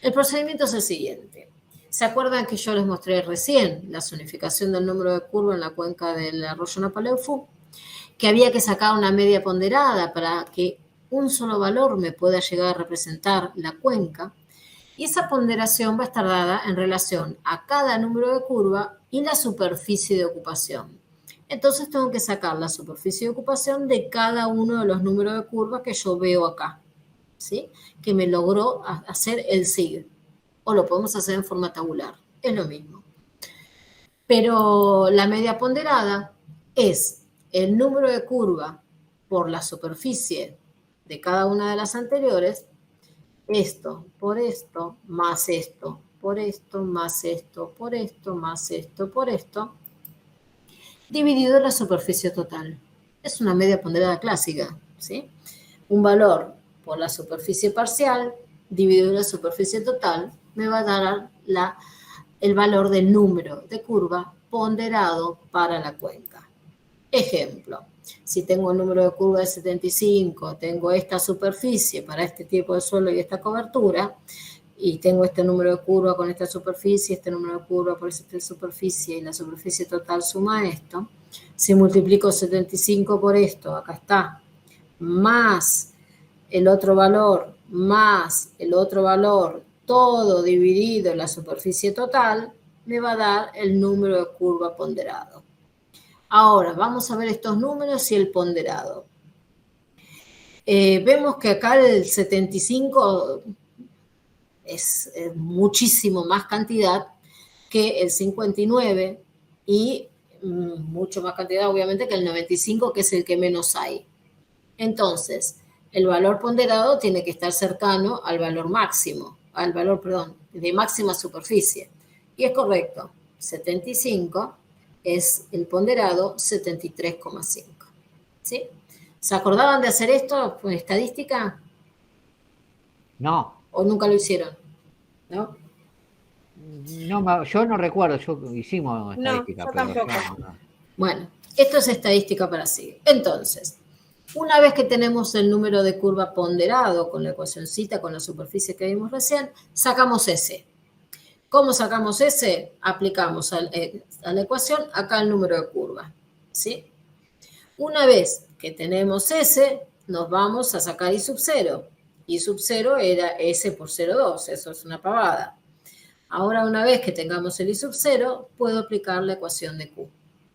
El procedimiento es el siguiente. ¿Se acuerdan que yo les mostré recién la zonificación del número de curva en la cuenca del arroyo Napaleufú? Que había que sacar una media ponderada para que un solo valor me pueda llegar a representar la cuenca. Y esa ponderación va a estar dada en relación a cada número de curva y la superficie de ocupación. Entonces tengo que sacar la superficie de ocupación de cada uno de los números de curva que yo veo acá, ¿sí? Que me logró hacer el SIG. O lo podemos hacer en forma tabular, es lo mismo. Pero la media ponderada es el número de curva por la superficie de cada una de las anteriores, esto por esto, más esto por esto, más esto por esto, más esto por esto, dividido en la superficie total. Es una media ponderada clásica, ¿sí? Un valor por la superficie parcial dividido en la superficie total me va a dar el valor del número de curva ponderado para la cuenca. Ejemplo, si tengo un número de curva de 75, tengo esta superficie para este tipo de suelo y esta cobertura, y tengo este número de curva con esta superficie, este número de curva por esta superficie, y la superficie total suma esto. Si multiplico 75 por esto, acá está, más el otro valor, más el otro valor, todo dividido en la superficie total, me va a dar el número de curva ponderado. Ahora, vamos a ver estos números y el ponderado. Vemos que acá el 75 es muchísimo más cantidad que el 59 y mucho más cantidad obviamente que el 95, que es el que menos hay. Entonces, el valor ponderado tiene que estar cercano al valor máximo, al valor, perdón, de máxima superficie. Y es correcto, 75 es el ponderado 73,5. ¿Sí? ¿Se acordaban de hacer esto con estadística? No. ¿O nunca lo hicieron? ¿No? No, yo no recuerdo, hicimos estadística. No, yo tampoco. No. Bueno, esto es estadística para sí. Entonces, una vez que tenemos el número de curva ponderado con la ecuacióncita, con la superficie que vimos recién, sacamos S. ¿Cómo sacamos S? Aplicamos a la ecuación acá el número de curva. ¿Sí? Una vez que tenemos S, nos vamos a sacar I sub 0. I sub 0 era S por 0,2, eso es una pavada. Ahora, una vez que tengamos el I sub 0, puedo aplicar la ecuación de Q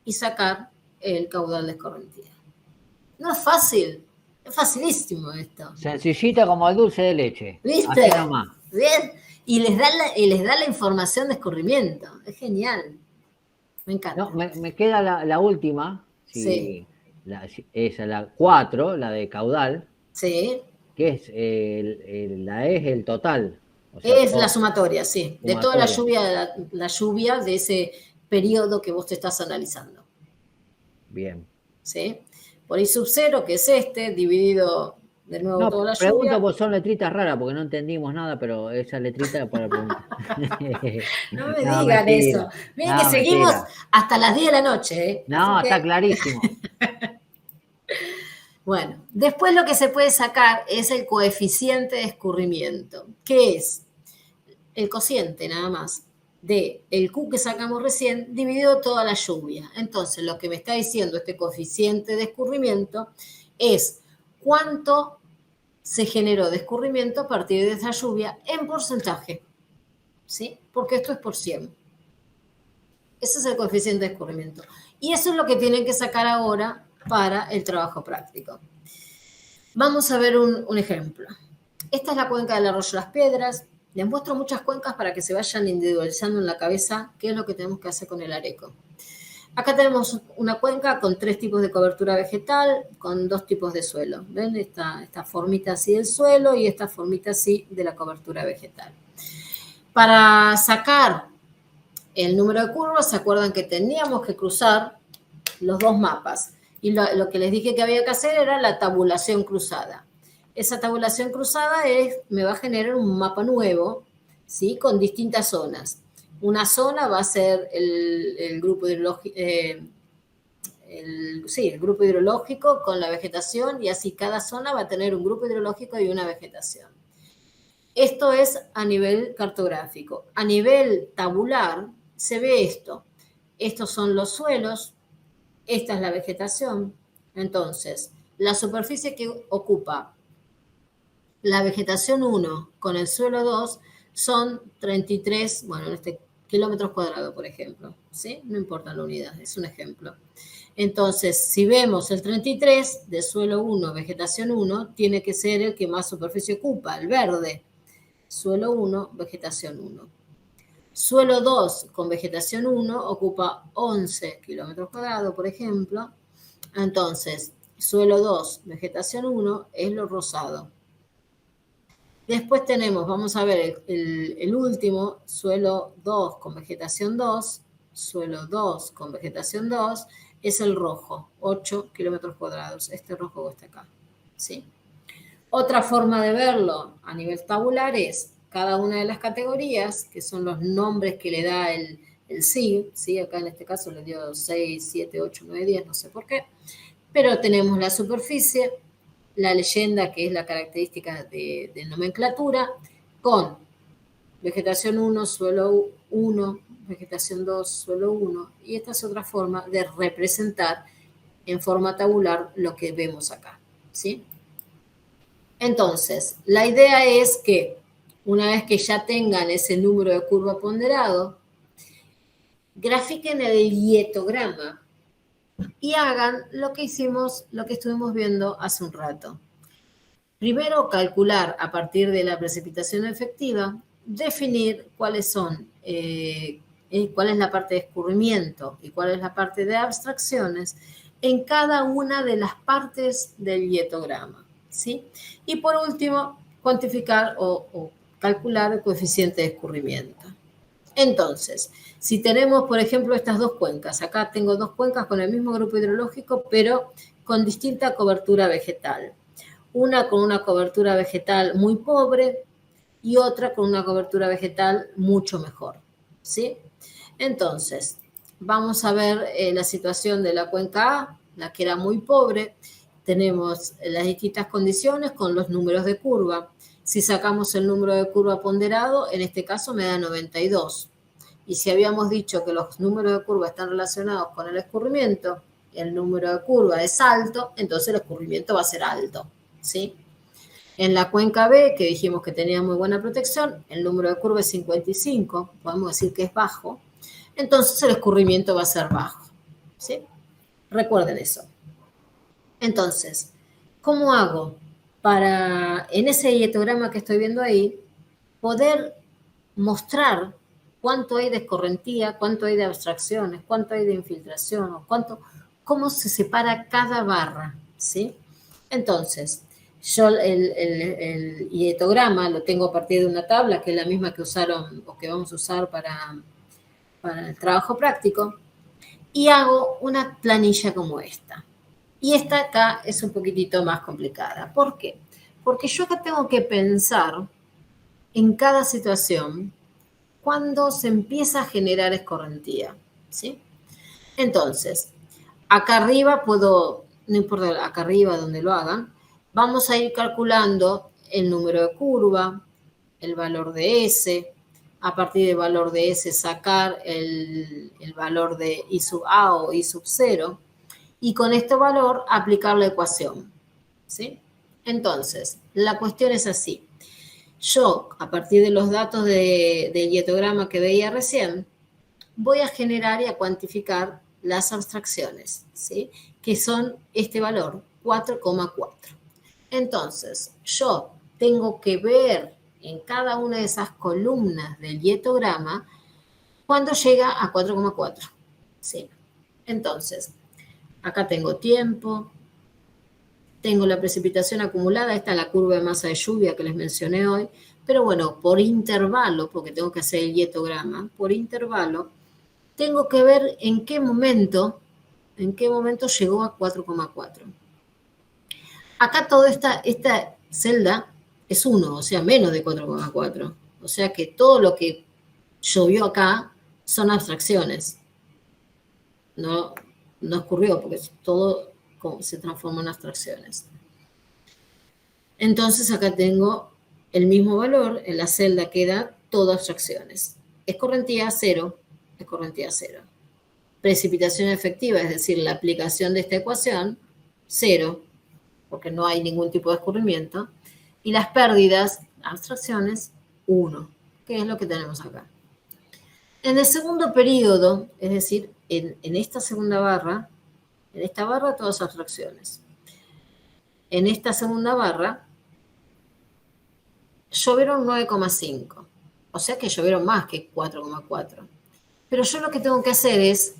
y sacar el caudal de escorrentía. No es fácil, es facilísimo esto. Sencillita como el dulce de leche. ¿Viste? Así nomás. Bien. Y les da la información de escurrimiento. Es genial. Me encanta. No, me queda la última. Sí. Esa, la 4, la de caudal. Sí. Que es la E es el total. O sea, es la sumatoria, sí. De toda la lluvia de ese periodo que vos te estás analizando. Bien. ¿Sí? Por I sub 0, que es dividido de nuevo toda la lluvia. Pregunto porque son letritas raras, porque no entendimos nada, pero esa letrita para preguntar. No me digan eso. Miren que seguimos hasta las 10 de la noche. ¿Eh? No, está clarísimo. Bueno, después lo que se puede sacar es el coeficiente de escurrimiento, que es el cociente nada más de el Q que sacamos recién dividido toda la lluvia. Entonces, lo que me está diciendo este coeficiente de escurrimiento es cuánto se generó de escurrimiento a partir de esa lluvia en porcentaje. ¿Sí? Porque esto es por 100. Ese es el coeficiente de escurrimiento. Y eso es lo que tienen que sacar ahora para el trabajo práctico. Vamos a ver un ejemplo. Esta es la cuenca del arroyo Las Piedras. Les muestro muchas cuencas para que se vayan individualizando en la cabeza qué es lo que tenemos que hacer con el areco. Acá tenemos una cuenca con 3 tipos de cobertura vegetal, con 2 tipos de suelo. ¿Ven? Esta formita así del suelo y esta formita así de la cobertura vegetal. Para sacar el número de curvas, ¿se acuerdan que teníamos que cruzar los 2 mapas? Y lo que les dije que había que hacer era la tabulación cruzada. Esa tabulación cruzada me va a generar un mapa nuevo, ¿sí? Con distintas zonas. Una zona va a ser el grupo hidrológico, el grupo hidrológico con la vegetación, y así cada zona va a tener un grupo hidrológico y una vegetación. Esto es a nivel cartográfico. A nivel tabular se ve esto. Estos son los suelos. Esta es la vegetación. Entonces, la superficie que ocupa la vegetación 1 con el suelo 2 son 33, bueno, kilómetros cuadrados, por ejemplo. ¿Sí? No importa la unidad, es un ejemplo. Entonces, si vemos el 33 de suelo 1, vegetación 1, tiene que ser el que más superficie ocupa, el verde. Suelo 1, vegetación 1. Suelo 2 con vegetación 1 ocupa 11 kilómetros cuadrados, por ejemplo. Entonces, suelo 2, vegetación 1 es lo rosado. Después tenemos, vamos a ver, el último, suelo 2 con vegetación 2, suelo 2 con vegetación 2, es el rojo, 8 kilómetros cuadrados. Este rojo está acá, ¿sí? Otra forma de verlo a nivel tabular es cada una de las categorías, que son los nombres que le da el SIG, ¿sí? Acá en este caso le dio 6, 7, 8, 9, 10, no sé por qué. Pero tenemos la superficie, la leyenda, que es la característica de nomenclatura, con vegetación 1, suelo 1, vegetación 2, suelo 1, y esta es otra forma de representar en forma tabular lo que vemos acá, ¿sí? Entonces, la idea es que una vez que ya tengan ese número de curva ponderado, grafiquen el hietograma y hagan lo que hicimos, lo que estuvimos viendo hace un rato. Primero, calcular a partir de la precipitación efectiva, definir cuáles son, cuál es la parte de escurrimiento y cuál es la parte de abstracciones en cada una de las partes del hietograma, ¿sí? Y por último, cuantificar o calcular el coeficiente de escurrimiento. Entonces, si tenemos, por ejemplo, estas dos cuencas, acá tengo dos cuencas con el mismo grupo hidrológico, pero con distinta cobertura vegetal. Una con una cobertura vegetal muy pobre y otra con una cobertura vegetal mucho mejor, ¿sí? Entonces, vamos a ver la situación de la cuenca A, la que era muy pobre. Tenemos las distintas condiciones con los números de curva. Si sacamos el número de curva ponderado, en este caso me da 92. Y si habíamos dicho que los números de curva están relacionados con el escurrimiento, el número de curva es alto, entonces el escurrimiento va a ser alto, ¿sí? En la cuenca B, que dijimos que tenía muy buena protección, el número de curva es 55, podemos decir que es bajo, entonces el escurrimiento va a ser bajo, ¿sí? Recuerden eso. Entonces, ¿cómo hago para, en ese hietograma que estoy viendo ahí, poder mostrar cuánto hay de escorrentía, cuánto hay de abstracciones, cuánto hay de infiltración, o cómo se separa cada barra, ¿sí? Entonces, yo el hietograma lo tengo a partir de una tabla, que es la misma que usaron o que vamos a usar para el trabajo práctico, y hago una planilla como esta. Y esta acá es un poquitito más complicada. ¿Por qué? Porque yo acá tengo que pensar en cada situación cuando se empieza a generar escorrentía, ¿sí? Entonces, acá arriba puedo, no importa acá arriba donde lo hagan, vamos a ir calculando el número de curva, el valor de S, a partir del valor de S sacar el valor de I sub A o I sub 0, y con este valor aplicar la ecuación, ¿sí? Entonces, la cuestión es así. Yo, a partir de los datos del hietograma que veía recién, voy a generar y a cuantificar las abstracciones, ¿sí? Que son este valor, 4,4. Entonces, yo tengo que ver en cada una de esas columnas del hietograma cuando llega a 4,4, ¿sí? Entonces, acá tengo tiempo, tengo la precipitación acumulada, esta es la curva de masa de lluvia que les mencioné hoy, pero bueno, por intervalo, porque tengo que hacer el hietograma, por intervalo, tengo que ver en qué momento llegó a 4,4. Acá toda esta celda es 1, o sea, menos de 4,4. O sea que todo lo que llovió acá son abstracciones. No ocurrió, porque todo se transformó en abstracciones. Entonces acá tengo el mismo valor, en la celda queda todo abstracciones. Escorrentía 0, escorrentía 0. Precipitación efectiva, es decir, la aplicación de esta ecuación, 0, porque no hay ningún tipo de escurrimiento. Y las pérdidas, abstracciones, 1, que es lo que tenemos acá. En el segundo periodo, es decir, en esta segunda barra, en esta barra todas abstracciones. En esta segunda barra, llovieron 9,5. O sea que llovieron más que 4,4. Pero yo lo que tengo que hacer es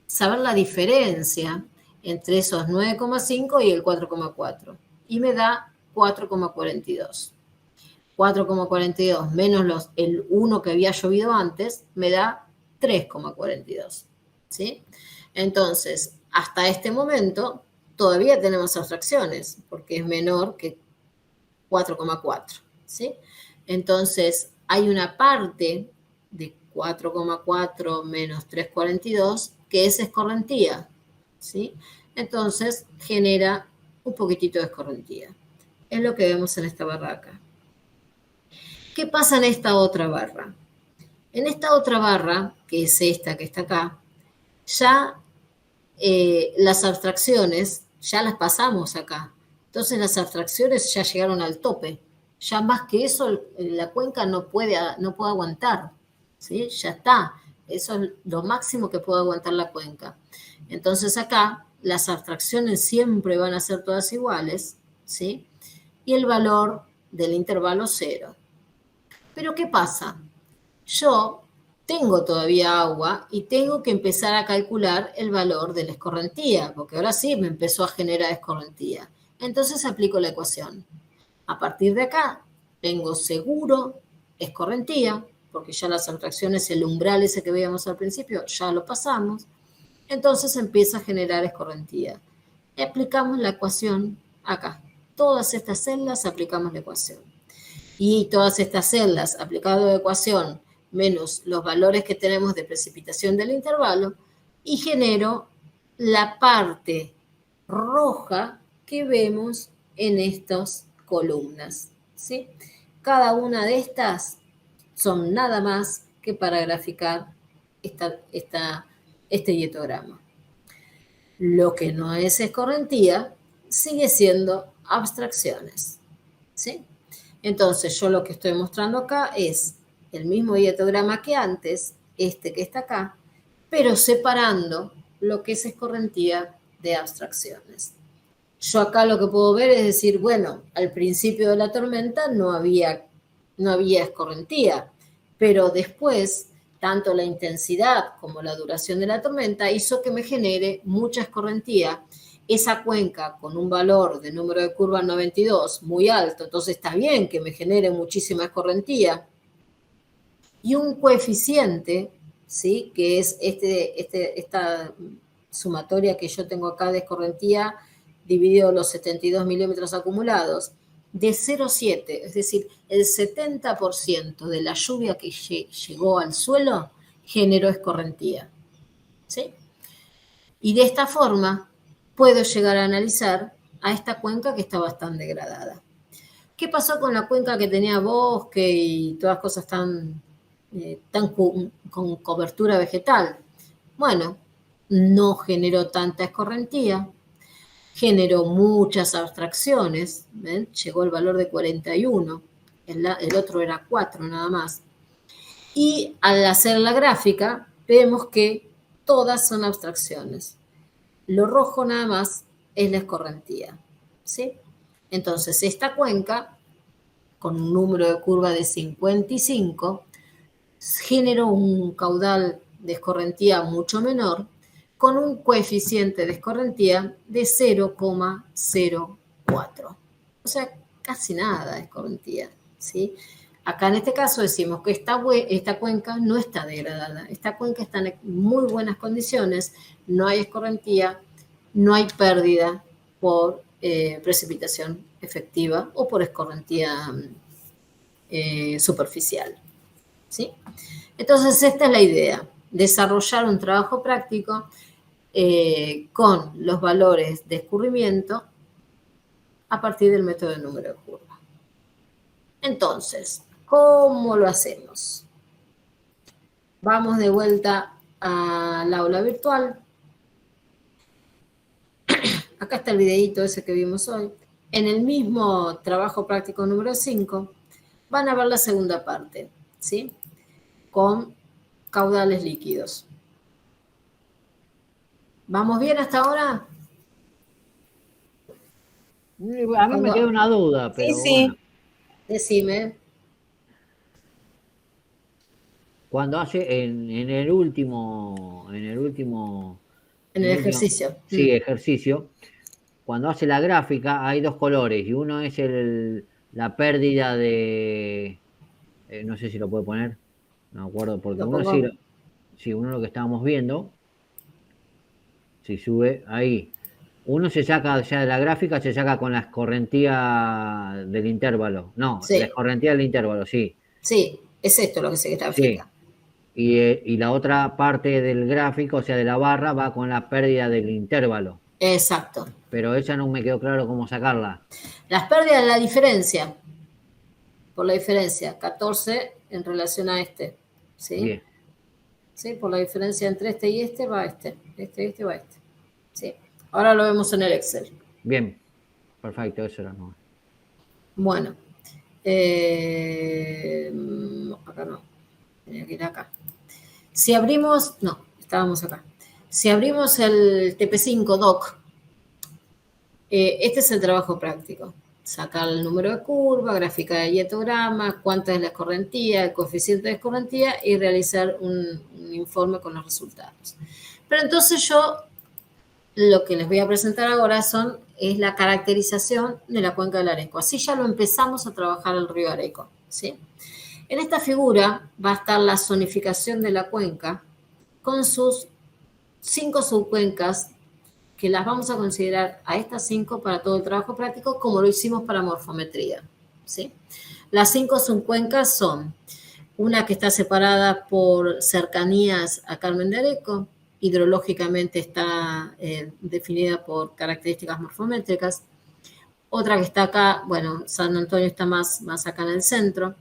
saber la diferencia entre esos 9,5 y el 4,4. Y me da 4,42. 4,42 menos el 1 que había llovido antes, me da 3,42. ¿Sí? Entonces, hasta este momento, todavía tenemos abstracciones, porque es menor que 4,4. ¿Sí? Entonces, hay una parte de 4,4 menos 3,42 que es escorrentía, ¿sí? Entonces, genera un poquitito de escorrentía. Es lo que vemos en esta barra acá. ¿Qué pasa en esta otra barra? En esta otra barra, que es esta que está acá, ya las abstracciones ya las pasamos acá. Entonces las abstracciones ya llegaron al tope. Ya más que eso la cuenca no puede aguantar, ¿sí? Ya está. Eso es lo máximo que puede aguantar la cuenca. Entonces acá las abstracciones siempre van a ser todas iguales, ¿sí? y el valor del intervalo 0. Pero ¿qué pasa? Yo tengo todavía agua y tengo que empezar a calcular el valor de la escorrentía, porque ahora sí me empezó a generar escorrentía. Entonces aplico la ecuación. A partir de acá tengo seguro escorrentía, porque ya las abstracciones, el umbral ese que veíamos al principio, ya lo pasamos. Entonces empieza a generar escorrentía. Y aplicamos la ecuación acá. Todas estas celdas aplicamos la ecuación. Y todas estas celdas aplicando la ecuación menos los valores que tenemos de precipitación del intervalo, y genero la parte roja que vemos en estas columnas, ¿sí? Cada una de estas son nada más que para graficar este diagrama. Lo que no es escorrentía sigue siendo abstracciones, ¿sí? Entonces, yo lo que estoy mostrando acá es el mismo diagrama que antes, este que está acá, pero separando lo que es escorrentía de abstracciones. Yo acá lo que puedo ver es decir, bueno, al principio de la tormenta no había escorrentía, pero después, tanto la intensidad como la duración de la tormenta hizo que me genere mucha escorrentía. Esa cuenca con un valor de número de curva 92 muy alto, entonces está bien que me genere muchísima escorrentía. Y un coeficiente, ¿sí? Que es esta sumatoria que yo tengo acá de escorrentía dividido los 72 milímetros acumulados, de 0,7, es decir, el 70% de la lluvia que llegó al suelo generó escorrentía, ¿sí? Y de esta forma puedo llegar a analizar a esta cuenca que está bastante degradada. ¿Qué pasó con la cuenca que tenía bosque y todas cosas tan con cobertura vegetal? Bueno, no generó tanta escorrentía, generó muchas abstracciones, ¿ven? Llegó el valor de 41, el otro era 4 nada más. Y al hacer la gráfica, vemos que todas son abstracciones. Lo rojo nada más es la escorrentía, ¿sí? Entonces, esta cuenca, con un número de curva de 55, generó un caudal de escorrentía mucho menor, con un coeficiente de escorrentía de 0,04. O sea, casi nada de escorrentía, ¿sí? Acá en este caso decimos que esta cuenca no está degradada. Esta cuenca está en muy buenas condiciones, no hay escorrentía, no hay pérdida por precipitación efectiva o por escorrentía superficial, ¿sí? Entonces, esta es la idea, desarrollar un trabajo práctico con los valores de escurrimiento a partir del método de número de curva. Entonces, ¿cómo lo hacemos? Vamos de vuelta al aula virtual. Acá está el videíto ese que vimos hoy. En el mismo trabajo práctico número 5, van a ver la segunda parte, ¿sí? Con caudales líquidos. ¿Vamos bien hasta ahora? A mí me queda una duda, pero sí. bueno. Decime. Cuando hace en el último ejercicio. Sí, ejercicio. Cuando hace la gráfica hay dos colores y uno es la pérdida de, no sé si lo puede poner, no me acuerdo, porque uno sí, uno lo que estábamos viendo, si sube ahí, uno se saca ya de la gráfica, se saca con la escorrentía del intervalo, no, sí. La escorrentía del intervalo, sí. Sí, es esto lo que se grafica. Sí. Y la otra parte del gráfico, o sea, de la barra, va con la pérdida del intervalo. Exacto. Pero esa no me quedó claro cómo sacarla. Las pérdidas, la diferencia. Por la diferencia, 14 en relación a este. ¿Sí? Bien. ¿Sí? Por la diferencia entre este y este va este. Este va este. ¿Sí? Ahora lo vemos en el Excel. Bien. Perfecto, eso era nuevo. Bueno. Acá no. Tenía que ir acá. Si abrimos, no, estábamos acá. Si abrimos el TP5 Doc, este es el trabajo práctico, sacar el número de curva, graficar el hietograma, cuánta es la escorrentía, el coeficiente de escorrentía y realizar un informe con los resultados. Pero entonces yo lo que les voy a presentar ahora es la caracterización de la cuenca del Areco. Así ya lo empezamos a trabajar el río Areco, ¿sí? En esta figura va a estar la zonificación de la cuenca con sus 5 subcuencas, que las vamos a considerar a estas 5 para todo el trabajo práctico, como lo hicimos para morfometría, ¿sí? Las 5 subcuencas son una que está separada por cercanías a Carmen de Areco, hidrológicamente está definida por características morfométricas. Otra que está acá, bueno, San Antonio está más acá en el centro.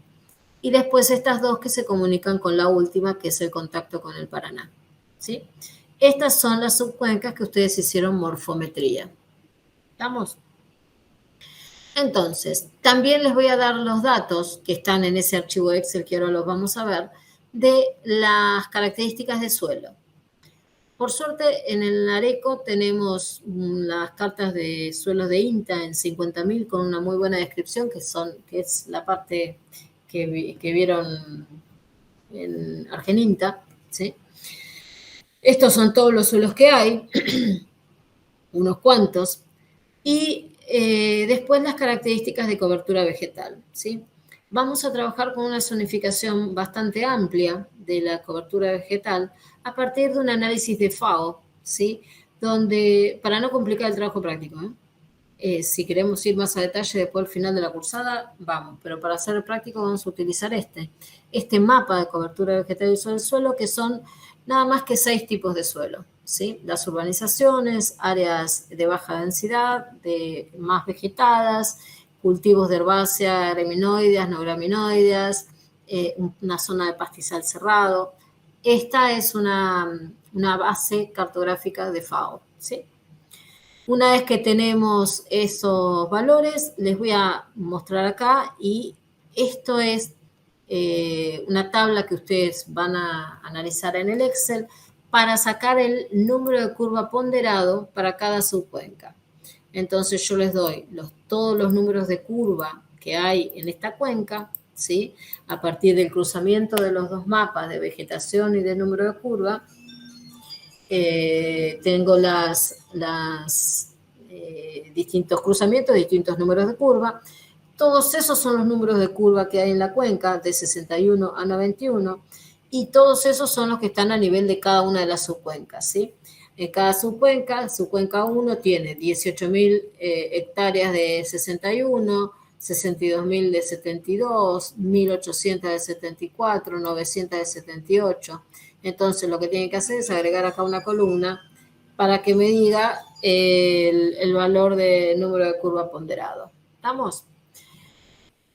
Y después estas dos que se comunican con la última, que es el contacto con el Paraná, ¿sí? Estas son las subcuencas que ustedes hicieron morfometría. ¿Estamos? Entonces, también les voy a dar los datos que están en ese archivo Excel, que ahora los vamos a ver, de las características de suelo. Por suerte, en el Areco tenemos las cartas de suelos de INTA en 50.000 con una muy buena descripción, que es la parte que vieron en Argeninta, ¿sí? Estos son todos los suelos que hay, unos cuantos, y después las características de cobertura vegetal, ¿sí? Vamos a trabajar con una zonificación bastante amplia de la cobertura vegetal a partir de un análisis de FAO, ¿sí? Donde, para no complicar el trabajo práctico, si queremos ir más a detalle después del final de la cursada, vamos, pero para hacer el práctico vamos a utilizar este mapa de cobertura vegetal y uso del suelo, que son nada más que 6 tipos de suelo, ¿sí? Las urbanizaciones, áreas de baja densidad, más vegetadas, cultivos de herbácea, graminoideas, no graminoideas, una zona de pastizal cerrado. Esta es una base cartográfica de FAO, ¿sí? Una vez que tenemos esos valores, les voy a mostrar acá, y esto es una tabla que ustedes van a analizar en el Excel para sacar el número de curva ponderado para cada subcuenca. Entonces yo les doy todos los números de curva que hay en esta cuenca, ¿sí? A partir del cruzamiento de los dos mapas de vegetación y de número de curva, tengo distintos cruzamientos, distintos números de curva. Todos esos son los números de curva que hay en la cuenca, de 61 a 91, y todos esos son los que están a nivel de cada una de las subcuencas, ¿sí? En cada subcuenca 1 tiene 18.000 hectáreas de 61, 62.000 de 72, 1.800 de 74, 900 de 78. Entonces lo que tienen que hacer es agregar acá una columna para que me diga el valor de número de curva ponderado. ¿Estamos?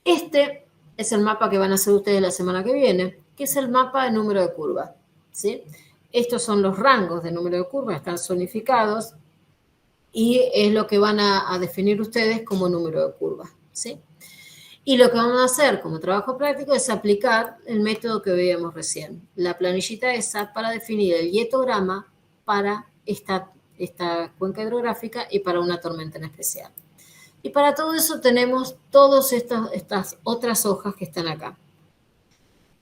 Este es el mapa que van a hacer ustedes la semana que viene, que es el mapa de número de curva, ¿sí? Estos son los rangos de número de curva, están zonificados, y es lo que van a definir ustedes como número de curva, ¿sí? Y lo que vamos a hacer como trabajo práctico es aplicar el método que veíamos recién, la planillita esa, para definir el hietograma para esta cuenca hidrográfica y para una tormenta en especial. Y para todo eso tenemos todas estas otras hojas que están acá.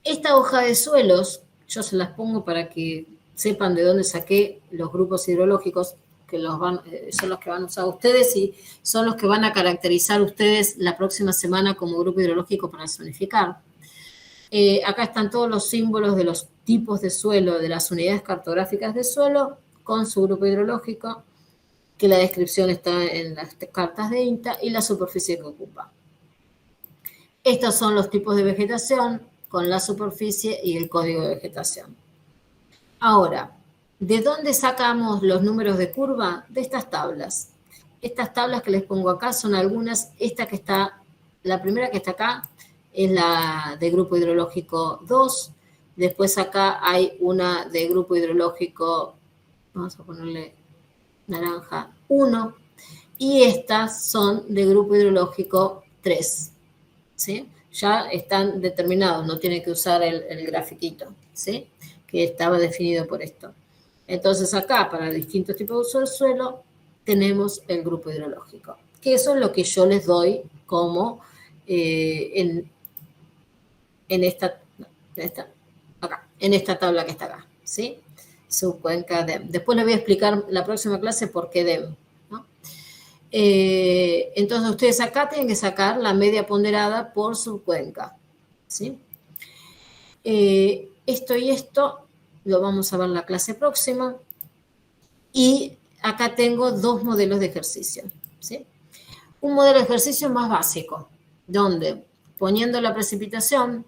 Esta hoja de suelos, yo se las pongo para que sepan de dónde saqué los grupos hidrológicos, que son los que van a usar ustedes y son los que van a caracterizar ustedes la próxima semana como grupo hidrológico para zonificar. Acá están todos los símbolos de los tipos de suelo, de las unidades cartográficas de suelo, con su grupo hidrológico, que la descripción está en las cartas de INTA, y la superficie que ocupa. Estos son los tipos de vegetación con la superficie y el código de vegetación. Ahora, ¿de dónde sacamos los números de curva? De estas tablas. Estas tablas que les pongo acá son algunas. La primera que está acá es la de grupo hidrológico 2. Después acá hay una de grupo hidrológico, vamos a ponerle naranja, 1. Y estas son de grupo hidrológico 3. ¿Sí? Ya están determinados, no tienen que usar el grafiquito, ¿sí? Que estaba definido por esto. Entonces acá, para distintos tipos de uso del suelo, tenemos el grupo hidrológico, que eso es lo que yo les doy como en esta tabla que está acá, ¿sí? Subcuenca DEM. Después les voy a explicar la próxima clase por qué DEM, ¿no? Entonces ustedes acá tienen que sacar la media ponderada por subcuenca, ¿sí? Esto y esto lo vamos a ver en la clase próxima. Y acá tengo dos modelos de ejercicio, ¿sí? Un modelo de ejercicio más básico, donde poniendo la precipitación,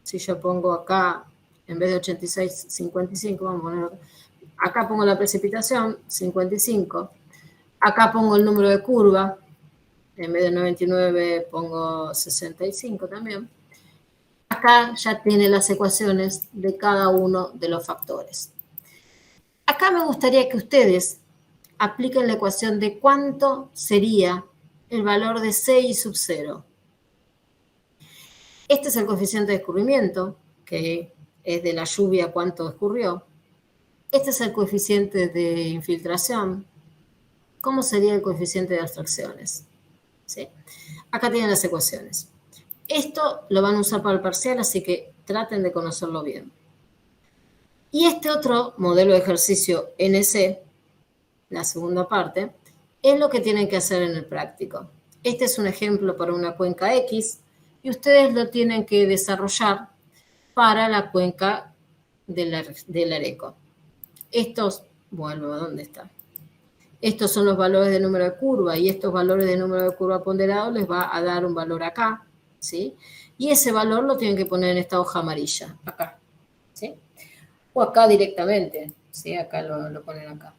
si yo pongo acá, en vez de 86, 55, vamos a poner acá pongo la precipitación, 55, acá pongo el número de curva, en vez de 99 pongo 65 también. Acá ya tiene las ecuaciones de cada uno de los factores. Acá me gustaría que ustedes apliquen la ecuación de cuánto sería el valor de 6 sub 0. Este es el coeficiente de escurrimiento, que es de la lluvia cuánto escurrió. Este es el coeficiente de infiltración. ¿Cómo sería el coeficiente de abstracciones? ¿Sí? Acá tienen las ecuaciones. Esto lo van a usar para el parcial, así que traten de conocerlo bien. Y este otro modelo de ejercicio NC, la segunda parte, es lo que tienen que hacer en el práctico. Este es un ejemplo para una cuenca X y ustedes lo tienen que desarrollar para la cuenca del Areco. Estos, vuelvo a dónde está. Estos son los valores de número de curva y estos valores de número de curva ponderado les va a dar un valor acá, ¿sí? Y ese valor lo tienen que poner en esta hoja amarilla, acá, ¿sí? O acá directamente, ¿sí? Acá lo ponen acá.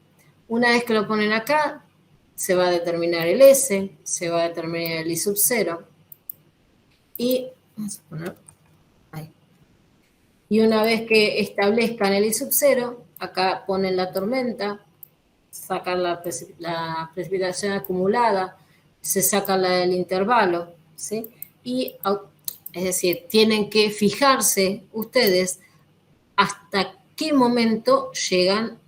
Una vez que lo ponen acá, se va a determinar el S, se va a determinar el I sub 0, y vamos a poner ahí. Y una vez que establezcan el I sub 0, acá ponen la tormenta, sacan la precipitación acumulada, se saca la del intervalo, ¿sí? Y, es decir, tienen que fijarse ustedes hasta qué momento llegan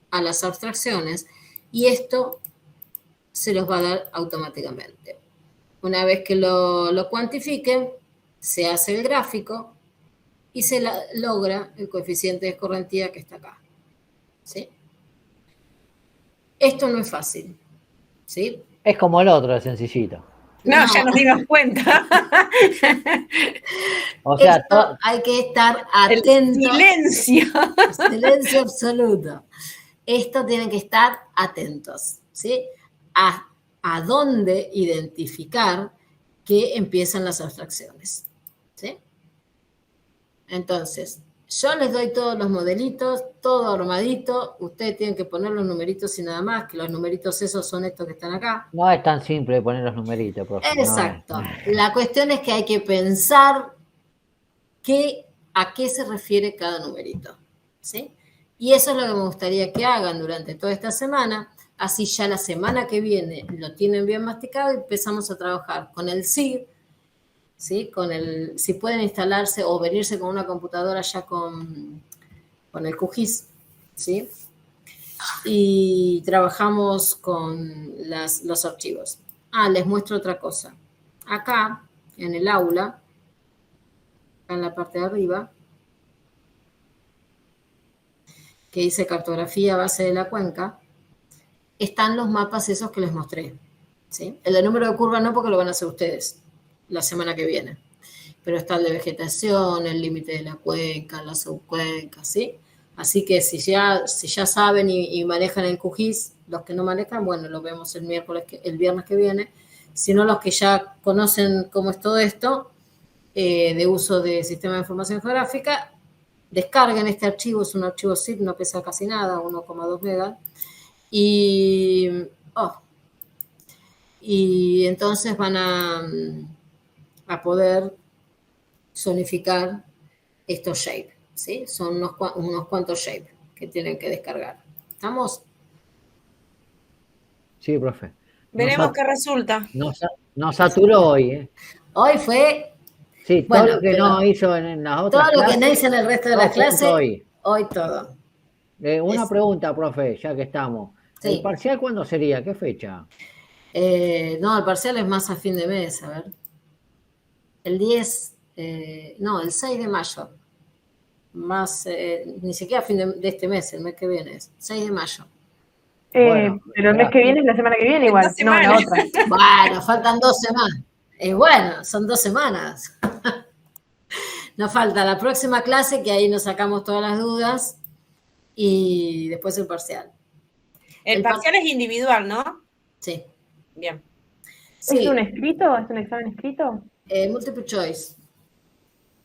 a las abstracciones y esto se los va a dar automáticamente. Una vez que lo cuantifiquen, se hace el gráfico y se logra el coeficiente de escorrentía que está acá, ¿sí? Esto no es fácil, ¿sí? Es como el otro, es sencillito. No, ya nos dimos cuenta. O sea, esto hay que estar atento. El silencio. Silencio absoluto. Esto tienen que estar atentos, ¿sí? A dónde identificar que empiezan las abstracciones, ¿sí? Entonces, yo les doy todos los modelitos, todo armadito, ustedes tienen que poner los numeritos y nada más, que los numeritos esos son estos que están acá. no es tan simple poner los numeritos, profe. Exacto. La cuestión es que hay que pensar a qué se refiere cada numerito, ¿sí? Y eso es lo que me gustaría que hagan durante toda esta semana, así ya la semana que viene lo tienen bien masticado y empezamos a trabajar con el SIG, ¿sí? Si pueden instalarse o venirse con una computadora ya con el QGIS, ¿sí? Y trabajamos con los archivos. Les muestro otra cosa. Acá, en el aula, acá en la parte de arriba, que dice cartografía base de la cuenca, están los mapas esos que les mostré, ¿sí? El de número de curva no, porque lo van a hacer ustedes la semana que viene, pero está el de vegetación, el límite de la cuenca, la subcuenca, ¿sí? Así que si ya saben y manejan el QGIS, los que no manejan, bueno, lo vemos el viernes que viene. Si no, los que ya conocen cómo es todo esto, de uso de sistema de información geográfica, descarguen este archivo, es un archivo zip, no pesa casi nada, 1,2 megas, y entonces van a poder zonificar estos shapes, ¿sí? Son unos cuantos shapes que tienen que descargar. ¿Estamos? Sí, profe. Veremos qué resulta. Nos saturó hoy, ¿eh? Hoy fue... Sí, todo lo que no hizo en las otras clases. Todo lo que no hizo en el resto de las clases, hoy todo. Una pregunta, profe, ya que estamos. Sí. ¿El parcial cuándo sería? ¿Qué fecha? No, el parcial es más a fin de mes, a ver. El 10, no, el 6 de mayo. Más, ni siquiera a fin de este mes, el mes que viene es. 6 de mayo. Bueno, pero el mes que viene es la semana que viene igual, no la otra. Bueno, faltan 2 semanas. Bueno, son 2 semanas. Nos falta la próxima clase, que ahí nos sacamos todas las dudas, y después el parcial. El parcial es individual, ¿no? Sí. Bien. Sí. ¿Es un escrito? ¿Es un examen escrito? Multiple choice.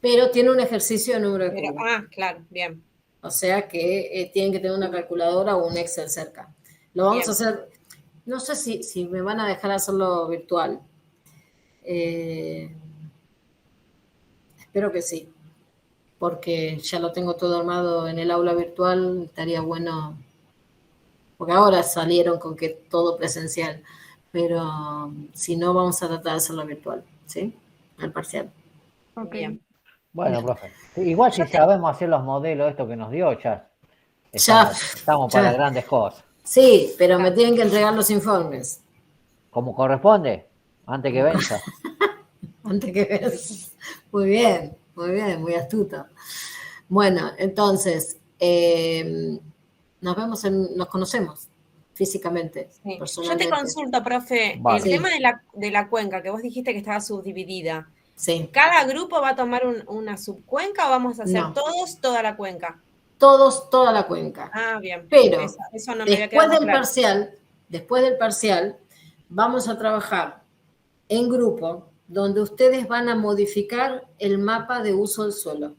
Pero tiene un ejercicio de número de cubos. Claro, bien. O sea que tienen que tener una calculadora o un Excel cerca. Lo vamos a hacer, no sé si me van a dejar hacerlo virtual. Espero que sí, porque ya lo tengo todo armado en el aula virtual, estaría bueno, porque ahora salieron con que todo presencial, pero si no, vamos a tratar de hacerlo virtual, ¿sí? El parcial. Ok. Bien. Bueno, profe. Igual si sabemos hacer los modelos, esto que nos dio, ya estamos para grandes cosas. Sí, pero me tienen que entregar los informes. Como corresponde, antes que venza. Antes que venza. Muy bien, muy astuto. Bueno, entonces, nos conocemos físicamente, Sí. personalmente. Yo te consulto, profe, Vale. el tema de la cuenca, que vos dijiste que estaba subdividida. Sí. ¿Cada grupo va a tomar una subcuenca o vamos a hacer todos toda la cuenca? Todos, toda la cuenca. Ah, bien. Pero eso no me había quedado claro. Después del parcial, vamos a trabajar en grupo, donde ustedes van a modificar el mapa de uso del suelo.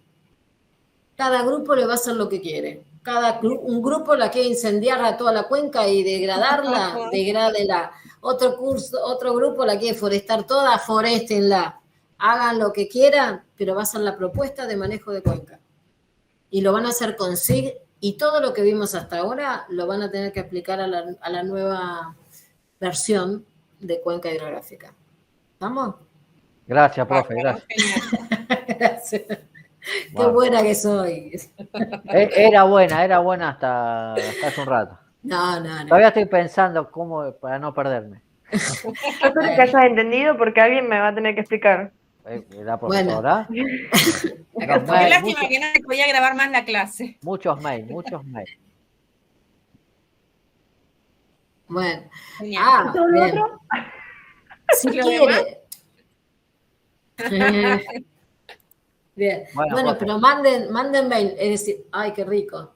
Cada grupo le va a hacer lo que quiere. Un grupo la quiere incendiar a toda la cuenca y degradarla, degrádela. Otro grupo la quiere forestar toda, foréstenla. Hagan lo que quieran, pero va a ser la propuesta de manejo de cuenca. Y lo van a hacer con SIG, y todo lo que vimos hasta ahora lo van a tener que aplicar a la nueva versión de cuenca hidrográfica. ¿Estamos? Gracias, profe, gracias. Gracias. Qué buena que soy. Era buena hasta hace un rato. No. Todavía estoy pensando cómo para no perderme. Espero que hayas entendido porque alguien me va a tener que explicar. La profesora. Qué lástima que no se podía grabar más la clase. Muchos mails. Bueno. ¿Todo lo otro? Si quiere. Bien. Bueno, pero manden mail, es decir, ay, qué rico.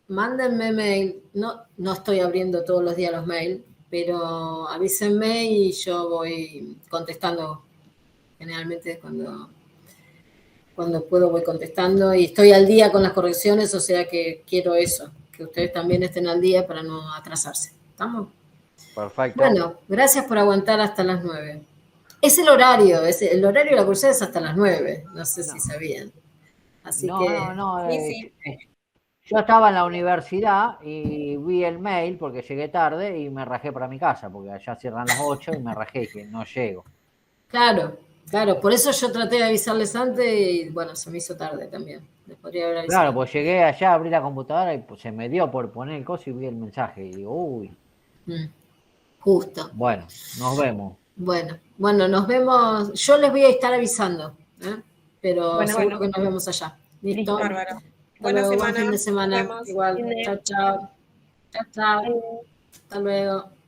Mándenme mail. No estoy abriendo todos los días los mails, pero avísenme y yo voy contestando. Generalmente cuando puedo voy contestando y estoy al día con las correcciones, o sea que quiero eso, que ustedes también estén al día para no atrasarse. ¿Estamos? Perfecto. Bueno, gracias por aguantar hasta las 9. Es el horario de la cursada es hasta las 9, no sé si sabían. Así Sí. Yo estaba en la universidad y vi el mail porque llegué tarde y me rajé para mi casa, porque allá cierran las 8 y me rajé que no llego. Claro, por eso yo traté de avisarles antes y bueno, se me hizo tarde también. Les podría haber avisado. Claro, pues llegué allá, abrí la computadora y pues, se me dio por poner el coso y vi el mensaje y digo, uy. Justo. Bueno, nos vemos. Bueno, nos vemos. Yo les voy a estar avisando, pero seguro que nos vemos allá. ¿Listo? Bárbaro. Buen fin de semana. Igual. Chao. Hasta luego.